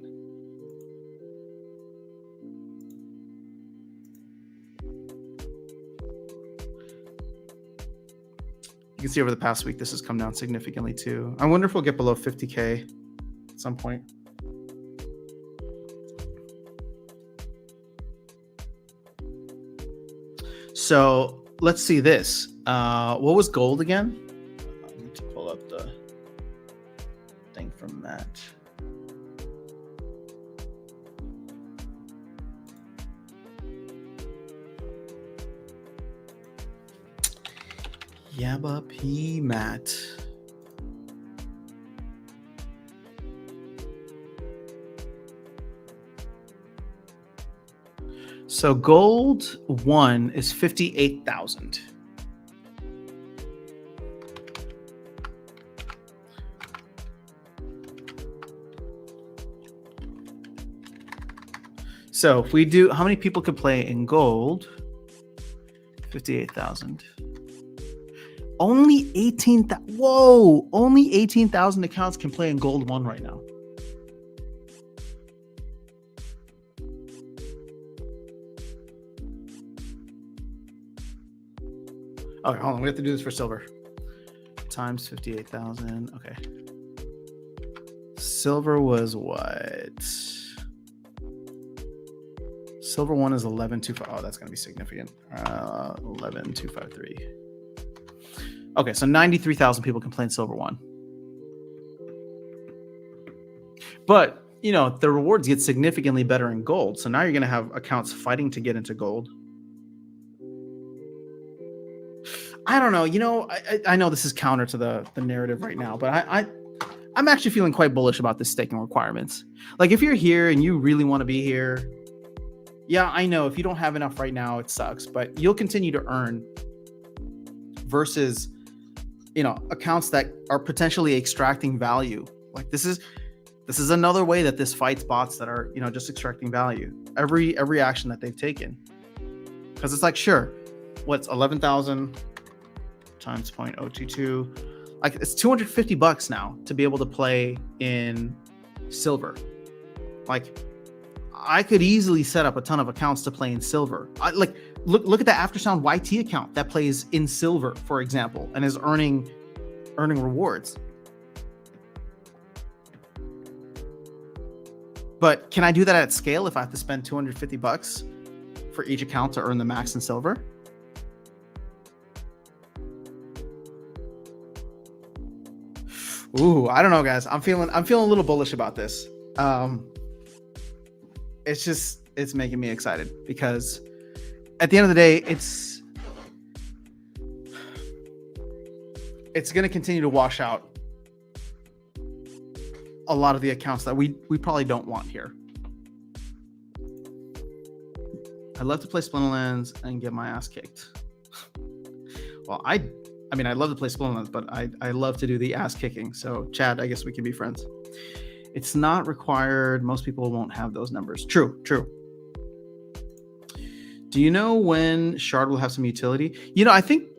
you can see over the past week, this has come down significantly too. I wonder if we'll get below 50K at some point. So let's see this. What was gold again? I need to pull up the thing from that. Yabba P Matt. So gold 1 is 58,000. So if we do, how many people could play in gold? 58,000. Only 18,000. Whoa! Only 18,000 accounts can play in gold 1 right now. Okay, hold on. We have to do this for silver. Times 58,000. Okay. Silver was what? Silver 1 is 11,253. Oh, that's going to be significant. 11,253. Okay, so 93,000 people can play in silver 1. But, you know, the rewards get significantly better in gold. So now you're going to have accounts fighting to get into gold. I don't know. You know, I know this is counter to the narrative right now, but I'm actually feeling quite bullish about this staking requirements. Like if you're here and you really want to be here, yeah, I know if you don't have enough right now, it sucks, but you'll continue to earn versus, you know, accounts that are potentially extracting value. Like this is another way that this fights bots that are, you know, just extracting value. Every action that they've taken. Because it's like, sure, what's 11,000 times 0.022? Like it's $250 now to be able to play in silver. Like I could easily set up a ton of accounts to play in silver. Look at the Aftersound YT account that plays in silver, for example, and is earning rewards. But can I do that at scale if I have to spend $250 for each account to earn the max in silver? Ooh, I don't know, guys. I'm feeling a little bullish about this. It's making me excited because at the end of the day, it's going to continue to wash out a lot of the accounts that we probably don't want here. I'd love to play Splinterlands and get my ass kicked. Well, I mean, I love to play Splinterlands, but I love to do the ass kicking. So, Chad, I guess we can be friends. It's not required. Most people won't have those numbers. True. Do you know when Shard will have some utility? You know, I think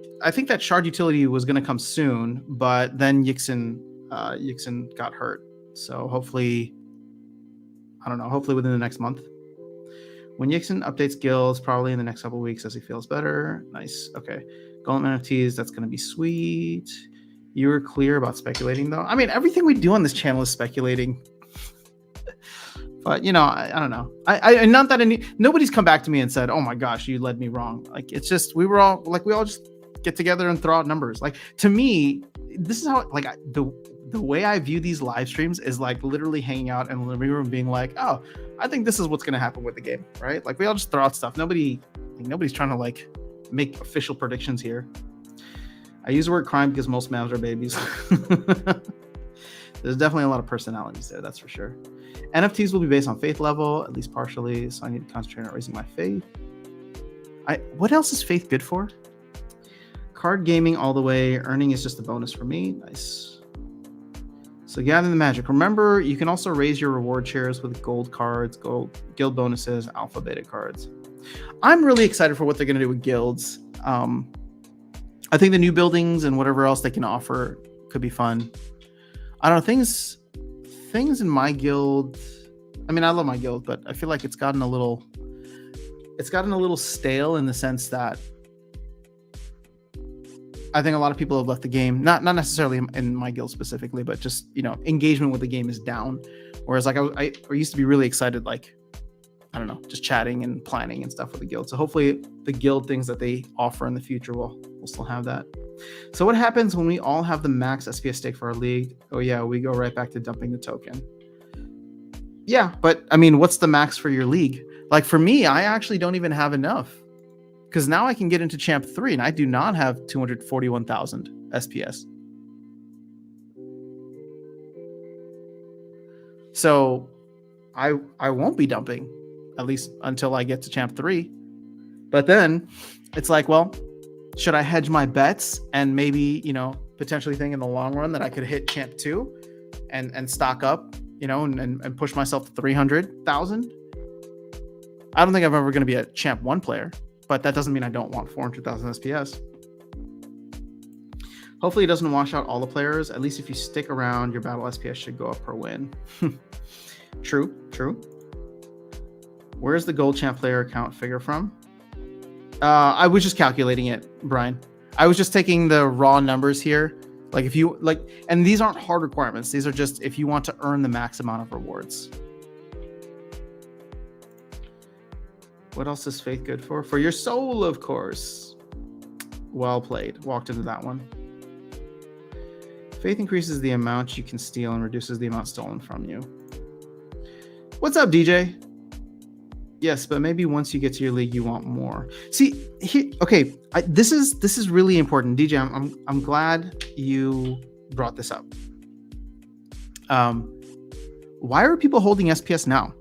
that Shard utility was going to come soon, but then Yixin got hurt. So hopefully, I don't know, hopefully within the next month. When Yixin updates guilds, probably in the next couple of weeks as he feels better. Nice. Okay. Golem NFTs, that's going to be sweet. You were clear about speculating, though. I mean, everything we do on this channel is speculating. But, you know, I don't know. Not that nobody's come back to me and said, oh my gosh, you led me wrong. Like, it's just, we all just get together and throw out numbers. Like, to me, this is how, like, the way I view these live streams is like literally hanging out in the living room being like, oh, I think this is what's going to happen with the game, right? Like, we all just throw out stuff. Nobody's trying to, like, make official predictions here. I use the word crime because most mavs are babies. There's definitely a lot of personalities there, that's for sure. NFTs will be based on faith level, at least partially, so I need to concentrate on raising my faith. What else is faith good for? Card gaming all the way. Earning is just a bonus for me. Nice. So gather the magic. Remember, you can also raise your reward shares with gold cards, guild bonuses, alpha beta cards. I'm really excited for what they're going to do with guilds. I think the new buildings and whatever else they can offer could be fun. I don't know, things in my guild. I mean, I love my guild, but I feel like it's gotten a little stale in the sense that I think a lot of people have left the game. Not necessarily in my guild specifically, but just, engagement with the game is down. Whereas like I used to be really excited, like, I don't know, just chatting and planning and stuff with the guild. So hopefully the guild things that they offer in the future will still have that. So what happens when we all have the max SPS stake for our league? Oh yeah, we go right back to dumping the token. Yeah, but I mean, what's the max for your league? Like for me, I actually don't even have enough, because now I can get into Champ 3 and I do not have 241,000 SPS. So I won't be dumping, at least until I get to Champ 3. But then it's like, well, should I hedge my bets and maybe, potentially think in the long run that I could hit Champ 2 and stock up, and push myself to 300,000? I don't think I'm ever going to be a Champ 1 player, but that doesn't mean I don't want 400,000 SPS. Hopefully it doesn't wash out all the players. At least if you stick around, your battle SPS should go up per win. True. Where's the gold champ player account figure from? I was just calculating it, Brian. I was just taking the raw numbers here. Like if you like, and these aren't hard requirements. These are just if you want to earn the max amount of rewards. What else is Faith good for? For your soul, of course. Well played. Walked into that one. Faith increases the amount you can steal and reduces the amount stolen from you. What's up, DJ? Yes, but maybe once you get to your league, you want more. See, okay, this is really important, DJ. I'm glad you brought this up. Why are people holding SPS now?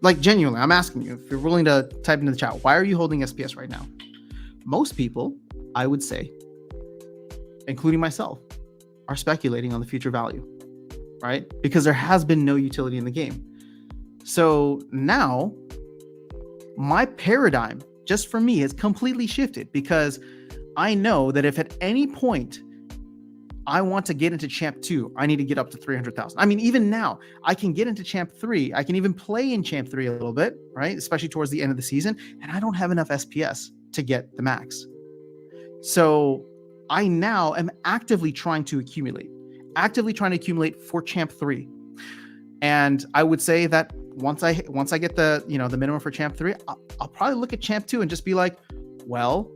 Like genuinely, I'm asking you. If you're willing to type into the chat, why are you holding SPS right now? Most people, I would say, including myself, are speculating on the future value, right? Because there has been no utility in the game. So now my paradigm, just for me, has completely shifted, because I know that if at any point I want to get into Champ 2, I need to get up to 300,000. I mean, even now, I can get into Champ 3. I can even play in Champ 3 a little bit, right? Especially towards the end of the season. And I don't have enough SPS to get the max. So I now am actively trying to accumulate for Champ 3. And I would say that once I get the minimum for Champ 3, I'll probably look at Champ 2 and just be like, well,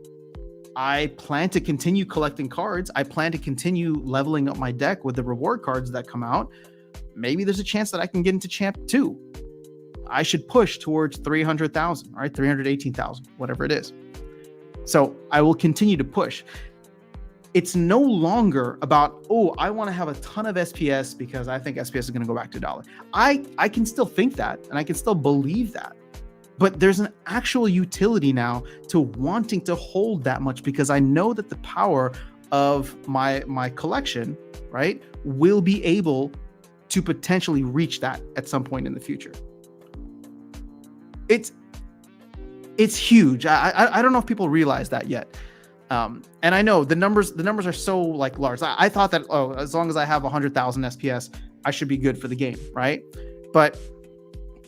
I plan to continue collecting cards. I plan to continue leveling up my deck with the reward cards that come out. Maybe there's a chance that I can get into Champ 2. I should push towards 300,000, right? 318,000, whatever it is. So I will continue to push. It's no longer about, oh, I want to have a ton of SPS because I think SPS is going to go back to $1. I can still think that, and I can still believe that. But there's an actual utility now to wanting to hold that much, because I know that the power of my collection, right, will be able to potentially reach that at some point in the future. It's huge. I don't know if people realize that yet. And I know the numbers are so like large. I thought that, as long as I have 100,000 SPS, I should be good for the game, right? But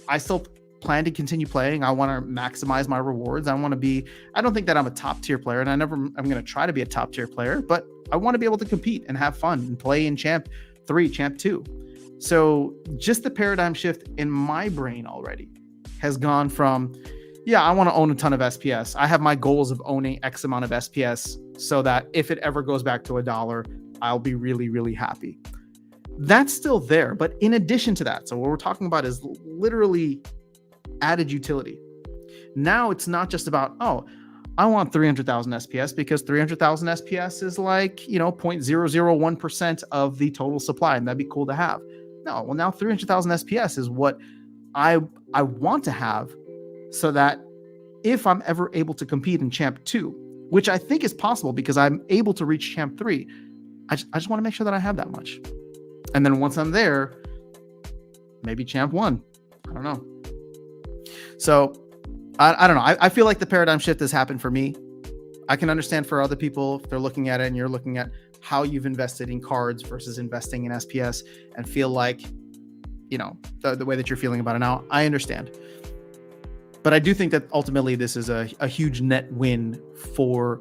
I still plan to continue playing. I want to maximize my rewards. I don't think that I'm a top tier player, and I'm going to try to be a top tier player, but I want to be able to compete and have fun and play in Champ 3, Champ 2. So just the paradigm shift in my brain already has gone from, yeah, I want to own a ton of SPS. I have my goals of owning X amount of SPS so that if it ever goes back to $1, I'll be really, really happy. That's still there. But in addition to that, so what we're talking about is literally added utility. Now it's not just about, oh, I want 300,000 SPS because 300,000 SPS is like, 0.001% of the total supply, and that'd be cool to have. No, well, now 300,000 SPS is what I want to have, so that if I'm ever able to compete in Champ 2, which I think is possible because I'm able to reach Champ 3, I just want to make sure that I have that much. And then once I'm there, maybe Champ 1. I don't know. So I don't know. I feel like the paradigm shift has happened for me. I can understand for other people, if they're looking at it and you're looking at how you've invested in cards versus investing in SPS and feel like, the way that you're feeling about it now, I understand. But I do think that ultimately this is a huge net win for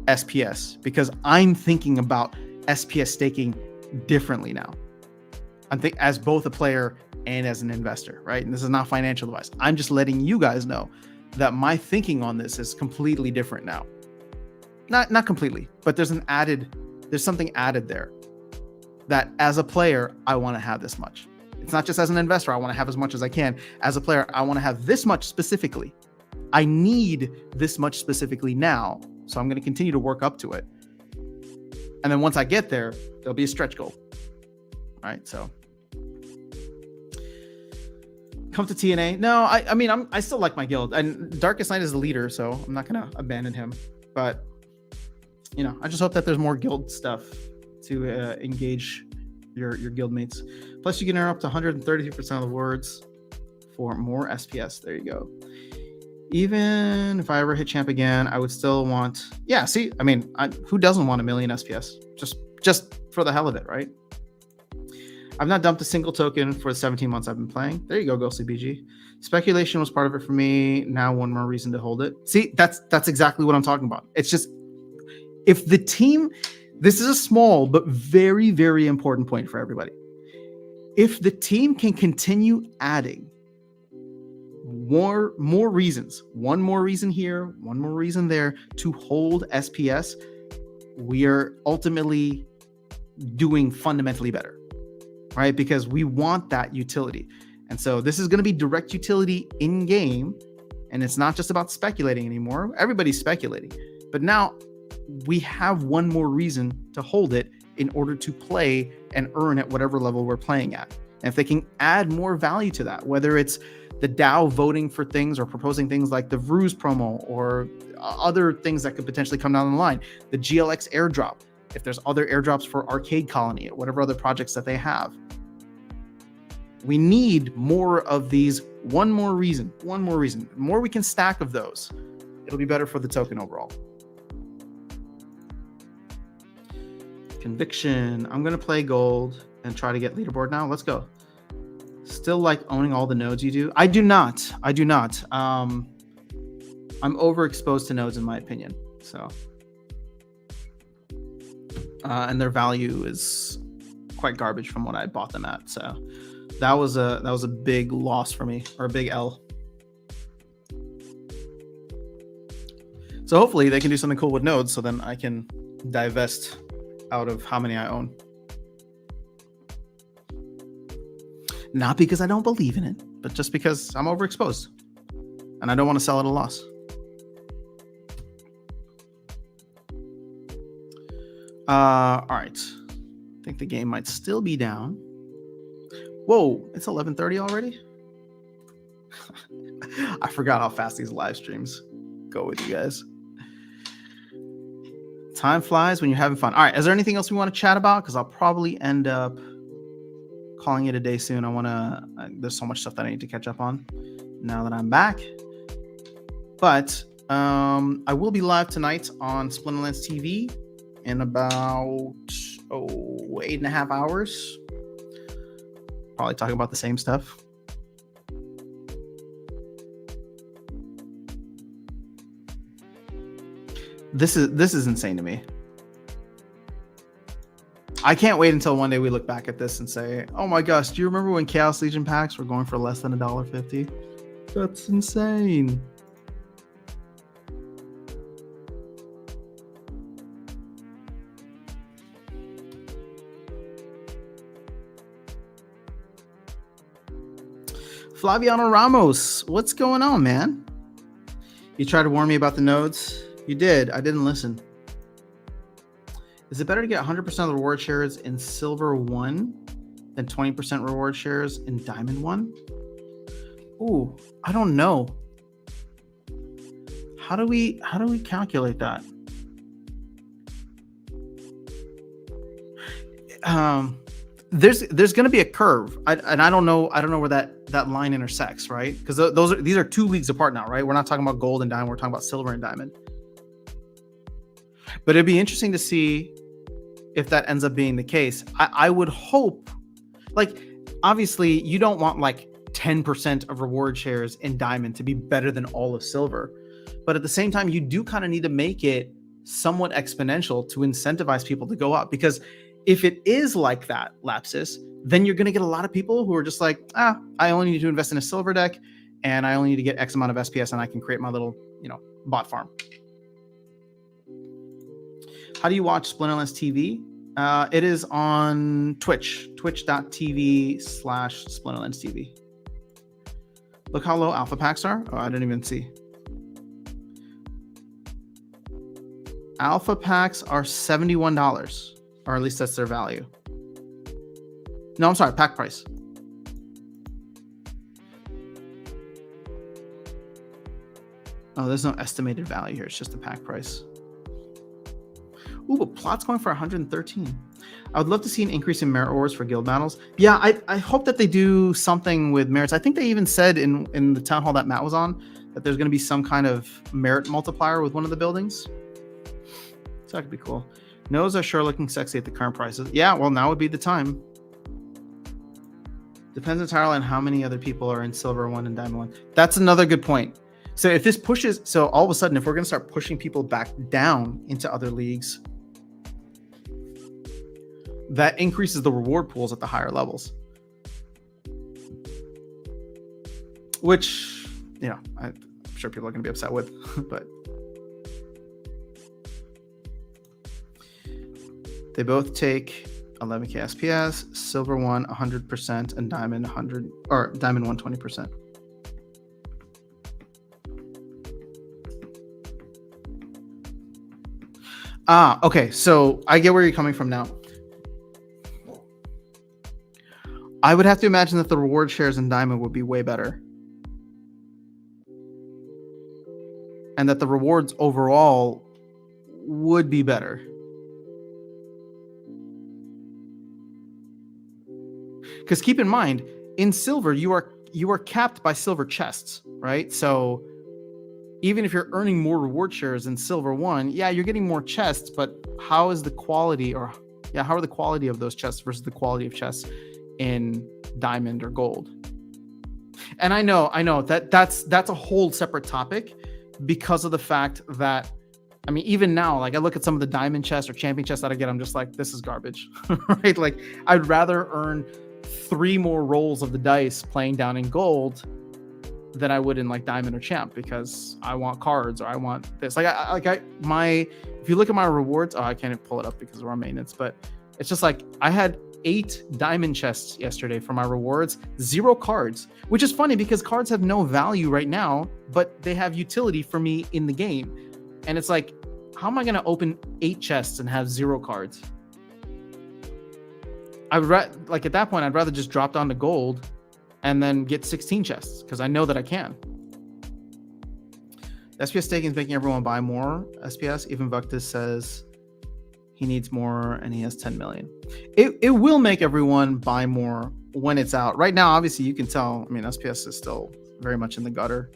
SPS because I'm thinking about SPS staking differently now. I'm thinking as both a player and as an investor, right? And this is not financial advice. I'm just letting you guys know that my thinking on this is completely different now. Not completely, but there's something added there that as a player, I want to have this much. It's not just as an investor, I want to have as much as I can. As a player, I want to have this much specifically. I need this much specifically now. So I'm going to continue to work up to it. And then once I get there, there'll be a stretch goal. All right. So come to TNA. No, I mean, I still like my guild, and Darkest Night is the leader, so I'm not going to abandon him. But, I just hope that there's more guild stuff to engage your guild mates. Plus, you can earn up to 133% of the words for more SPS. There you go. Even if I ever hit champ again, I would still want. Yeah, see, I mean, who doesn't want 1 million SPS? Just for the hell of it, right? I've not dumped a single token for the 17 months I've been playing. There you go, Ghostly BG. Speculation was part of it for me. Now one more reason to hold it. See, that's exactly what I'm talking about. It's just if the team. This is a small but very, very important point for everybody. If the team can continue adding more reasons, one more reason here, one more reason there to hold SPS, we are ultimately doing fundamentally better, right? Because we want that utility. And so this is going to be direct utility in game. And it's not just about speculating anymore. Everybody's speculating. But now we have one more reason to hold it in order to play and earn at whatever level we're playing at. And if they can add more value to that, whether it's the DAO voting for things or proposing things like the Vruz promo or other things that could potentially come down the line, the GLX airdrop, if there's other airdrops for Arcade Colony or whatever other projects that they have. We need more of these. One more reason. The more we can stack of those, it'll be better for the token overall. Conviction. I'm going to play gold and try to get leaderboard now. Let's go. Still like owning all the nodes you do? I do not. I'm overexposed to nodes in my opinion. So, and their value is quite garbage from what I bought them at. So that was a big loss for me, or a big L. So hopefully they can do something cool with nodes so then I can divest out of how many I own. Not because I don't believe in it, but just because I'm overexposed and I don't want to sell at a loss. All right. I think the game might still be down. Whoa, it's 11:30 already? I forgot how fast these live streams go with you guys. Time flies when you're having fun. All right, is there anything else we want to chat about? Because I'll probably end up calling it a day soon. There's so much stuff that I need to catch up on now that I'm back. But I will be live tonight on Splinterlands TV in about 8.5 hours. Probably talking about the same stuff. This is insane to me. I can't wait until one day we look back at this and say, oh my gosh, do you remember when Chaos Legion packs were going for less than $1.50? That's insane. Flaviano Ramos, what's going on, man? You tried to warn me about the nodes. You did. I didn't listen. Is it better to get 100% of the reward shares in Silver 1 than 20% reward shares in Diamond 1? Ooh, I don't know. How do we calculate that? There's going to be a curve, and I don't know where that line intersects, right? Because these are two leagues apart now, right? We're not talking about gold and diamond. We're talking about silver and diamond. But it'd be interesting to see if that ends up being the case. I would hope, like, obviously you don't want like 10% of reward shares in Diamond to be better than all of Silver. But at the same time, you do kind of need to make it somewhat exponential to incentivize people to go up. Because if it is like that, Lapsus, then you're going to get a lot of people who are just like, I only need to invest in a Silver deck and I only need to get X amount of SPS and I can create my little, bot farm. How do you watch Splinterlands TV? It is on Twitch, twitch.tv/Splinterlands TV. Look how low alpha packs are. Oh, I didn't even see. Alpha packs are $71, or at least that's their value. No, I'm sorry, pack price. Oh, there's no estimated value here. It's just the pack price. Ooh, but plot's going for 113. I would love to see an increase in merit rewards for guild battles. Yeah, I hope that they do something with merits. I think they even said in the town hall that Matt was on that there's going to be some kind of merit multiplier with one of the buildings. So that could be cool. Nodes are sure looking sexy at the current prices. Yeah, well, now would be the time. Depends entirely on how many other people are in Silver 1 and Diamond 1. That's another good point. So if this pushes, so all of a sudden, if we're going to start pushing people back down into other leagues, that increases the reward pools at the higher levels. Which, I'm sure people are going to be upset with, but they both take 11k SPS, Silver 1 100%, and Diamond 100 or Diamond 1 20%. Okay, so I get where you're coming from now. I would have to imagine that the reward shares in Diamond would be way better. And that the rewards overall would be better. Because keep in mind, in Silver, you are capped by Silver chests, right? So even if you're earning more reward shares in Silver 1, yeah, you're getting more chests, but how is the quality how are the quality of those chests versus the quality of chests in Diamond or Gold? And I know that's a whole separate topic because of the fact that, I mean, even now, like I look at some of the Diamond chests or Champion chests that I get, I'm just like, this is garbage, right? Like I'd rather earn 3 more rolls of the dice playing down in Gold than I would in like Diamond or Champ because I want cards or I want this. If you look at my rewards, I can't pull it up because of our maintenance, but it's just like I had 8 Diamond chests yesterday for my rewards, 0 cards, which is funny because cards have no value right now, but they have utility for me in the game. And it's like, how am I going to open 8 chests and have 0 cards? At that point, I'd rather just drop down to Gold and then get 16 chests because I know that I can. SPS staking is making everyone buy more SPS. Even Vuctus says he needs more and he has 10 million. It will make everyone buy more when it's out. Right now, obviously, you can tell, I mean, SPS is still very much in the gutter.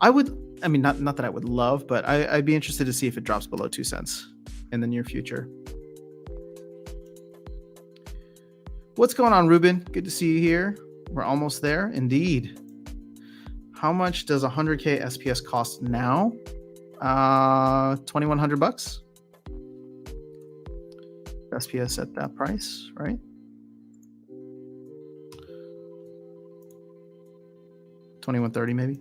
Not that I would love, but I'd be interested to see if it drops below 2 cents in the near future. What's going on, Ruben? Good to see you here. We're almost there. Indeed. How much does 100k SPS cost now? $2,100. SPS at that price, right? 2130 maybe.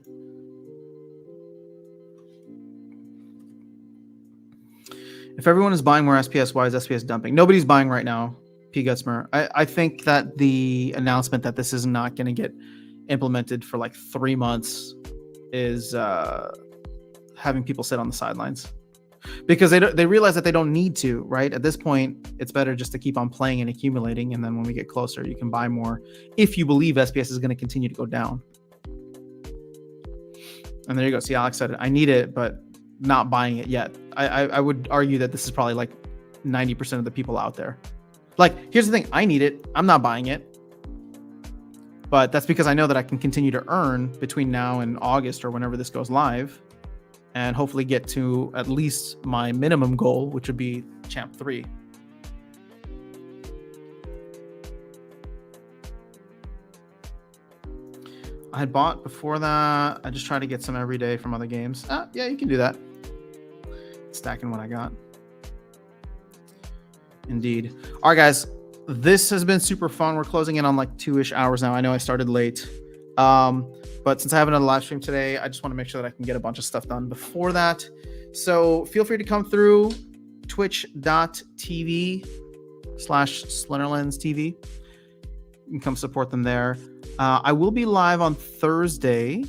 If everyone is buying more SPS, why is SPS dumping? Nobody's buying right now. P. Gutsmer. I think that the announcement that this is not going to get implemented for like 3 months is having people sit on the sidelines because they realize that they don't need to, right? At this point, it's better just to keep on playing and accumulating. And then when we get closer, you can buy more if you believe SPS is going to continue to go down. And there you go. See, Alex said it. I need it, but not buying it yet. I would argue that this is probably like 90% of the people out there. Like, here's the thing. I need it. I'm not buying it. But that's because I know that I can continue to earn between now and August or whenever this goes live. and hopefully get to at least my minimum goal, which would be Champ 3. I had bought before that. I just try to get some every day from other games. Yeah, you can do that. Stacking what I got. Indeed. All right, guys. This has been super fun. We're closing in on like 2-ish hours now. I know I started late. But since I have another live stream today, I just want to make sure that I can get a bunch of stuff done before that. So feel free to come through twitch.tv/SlenderLensTV. You can come support them there. I will be live on Thursday.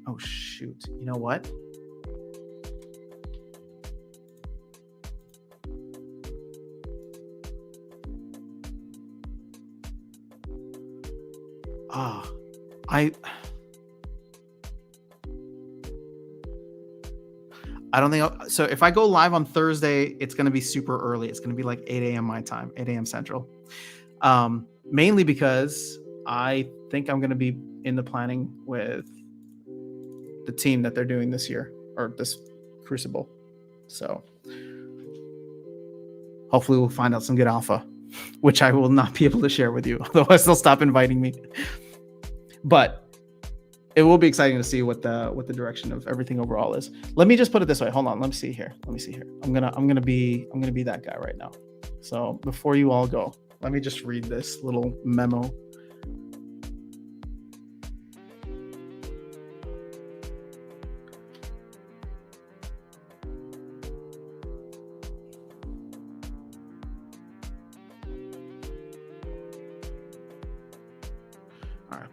Oh, shoot. You know what? I don't think so. If I go live on Thursday, it's going to be super early. It's going to be like 8 a.m. my time, 8 a.m. Central. Mainly because I think I'm going to be in the planning with the team that they're doing this year, or this Crucible. So hopefully we'll find out some good alpha, which I will not be able to share with you. Otherwise they'll stop inviting me. But it will be exciting to see what the direction of everything overall is. Let me just put it this way. Hold on. Let me see here. I'm gonna be that guy right now. So before you all go, let me just read this little memo. All right.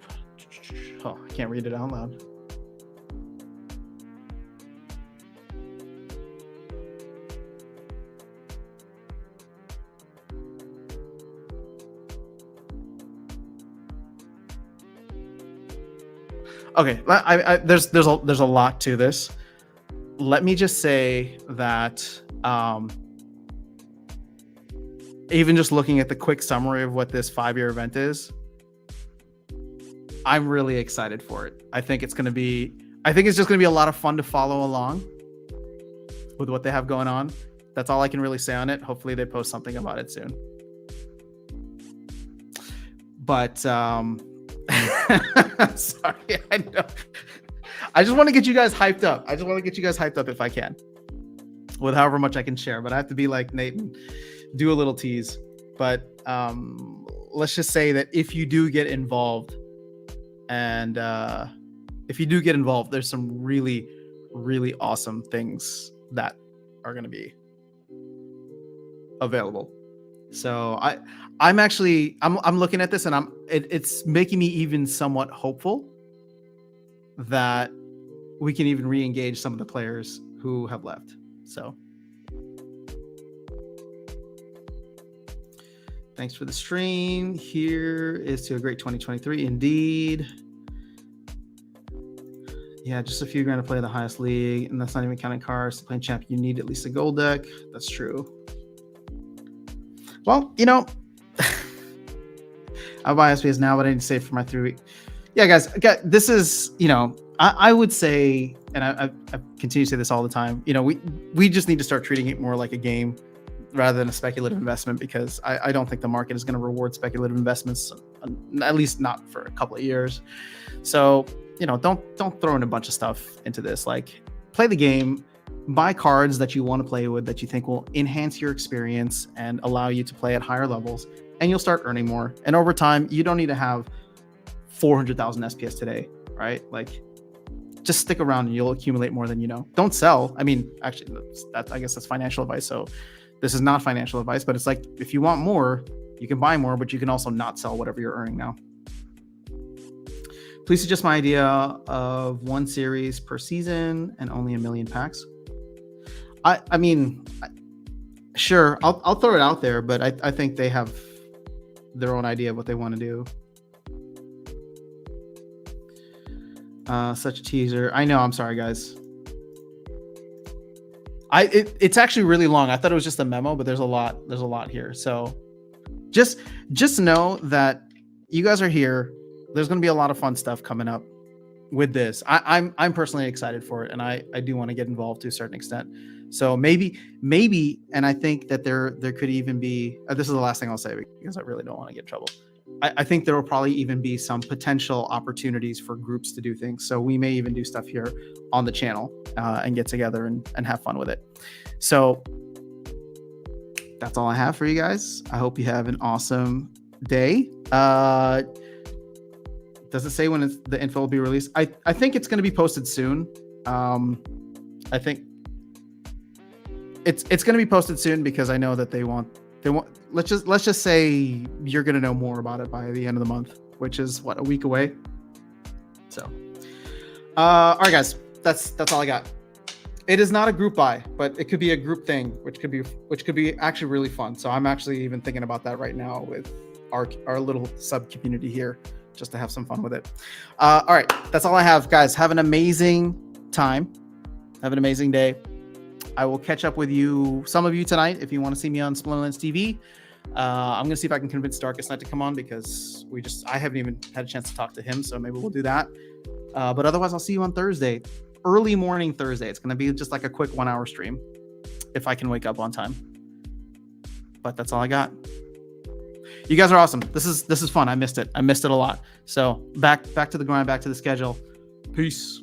Oh, I can't read it out loud. Okay, there's a lot to this. Let me just say that even just looking at the quick summary of what this 5-year event is, I'm really excited for it. I think it's just going to be a lot of fun to follow along with what they have going on. That's all I can really say on it. Hopefully they post something about it soon. But sorry, I know. I just want to get you guys hyped up. If I can, with however much I can share. But I have to be like Nate and do a little tease. But let's just say that if you do get involved, there's some really, really awesome things that are going to be available. So I'm looking at this, and it's making me even somewhat hopeful that we can even re-engage some of the players who have left. So thanks for the stream. Here is to a great 2023. Indeed. Yeah, just a few grand to play the highest league, and that's not even counting cards. To play champ, you need at least a gold deck. That's true. Well, I'll buy SPS now, but I need to save for my 3 week. Yeah, guys, this is, I would say, and I continue to say this all the time, we just need to start treating it more like a game rather than a speculative investment, because I don't think the market is going to reward speculative investments, at least not for a couple of years. So, don't throw in a bunch of stuff into this. Like, play the game, buy cards that you want to play with, that you think will enhance your experience and allow you to play at higher levels, and you'll start earning more. And over time, you don't need to have 400,000 SPS today, right? Like, just stick around and you'll accumulate more than you know. Don't sell. I mean, actually, I guess that's financial advice. So this is not financial advice, but it's like, if you want more, you can buy more, but you can also not sell whatever you're earning now. Please suggest my idea of 1 series per season and only 1 million packs. I mean, sure, I'll throw it out there, but I think they have their own idea of what they want to do. Such a teaser. I know. I'm sorry, guys. It's actually really long. I thought it was just a memo, but there's a lot here. So just know that you guys are here. There's going to be a lot of fun stuff coming up. with this. I'm personally excited for it, and I do want to get involved to a certain extent. So maybe, and I think that there could even be. This is the last thing I'll say because I really don't want to get in trouble. I think there will probably even be some potential opportunities for groups to do things. So we may even do stuff here on the channel and get together and have fun with it. So that's all I have for you guys. I hope you have an awesome day. Does it say when the info will be released? I think it's going to be posted soon. I think it's going to be posted soon because I know that they want. Let's just say you're going to know more about it by the end of the month, which is what, a week away. So, all right, guys, that's all I got. It is not a group buy, but it could be a group thing, which could be actually really fun. So I'm actually even thinking about that right now with our little sub community here, just to have some fun with it. All right, that's all I have, guys. Have an amazing time. Have an amazing day. I will catch up with some of you tonight if you want to see me on Splinterlands TV. I'm gonna see if I can convince Darkest Night to come on because I haven't even had a chance to talk to him, so maybe we'll do that. But otherwise, I'll see you on Thursday, early morning Thursday. It's gonna be just like a quick 1 hour stream if I can wake up on time. But that's all I got. You guys are awesome. This is fun. I missed it a lot. So back to the grind, back to the schedule. Peace.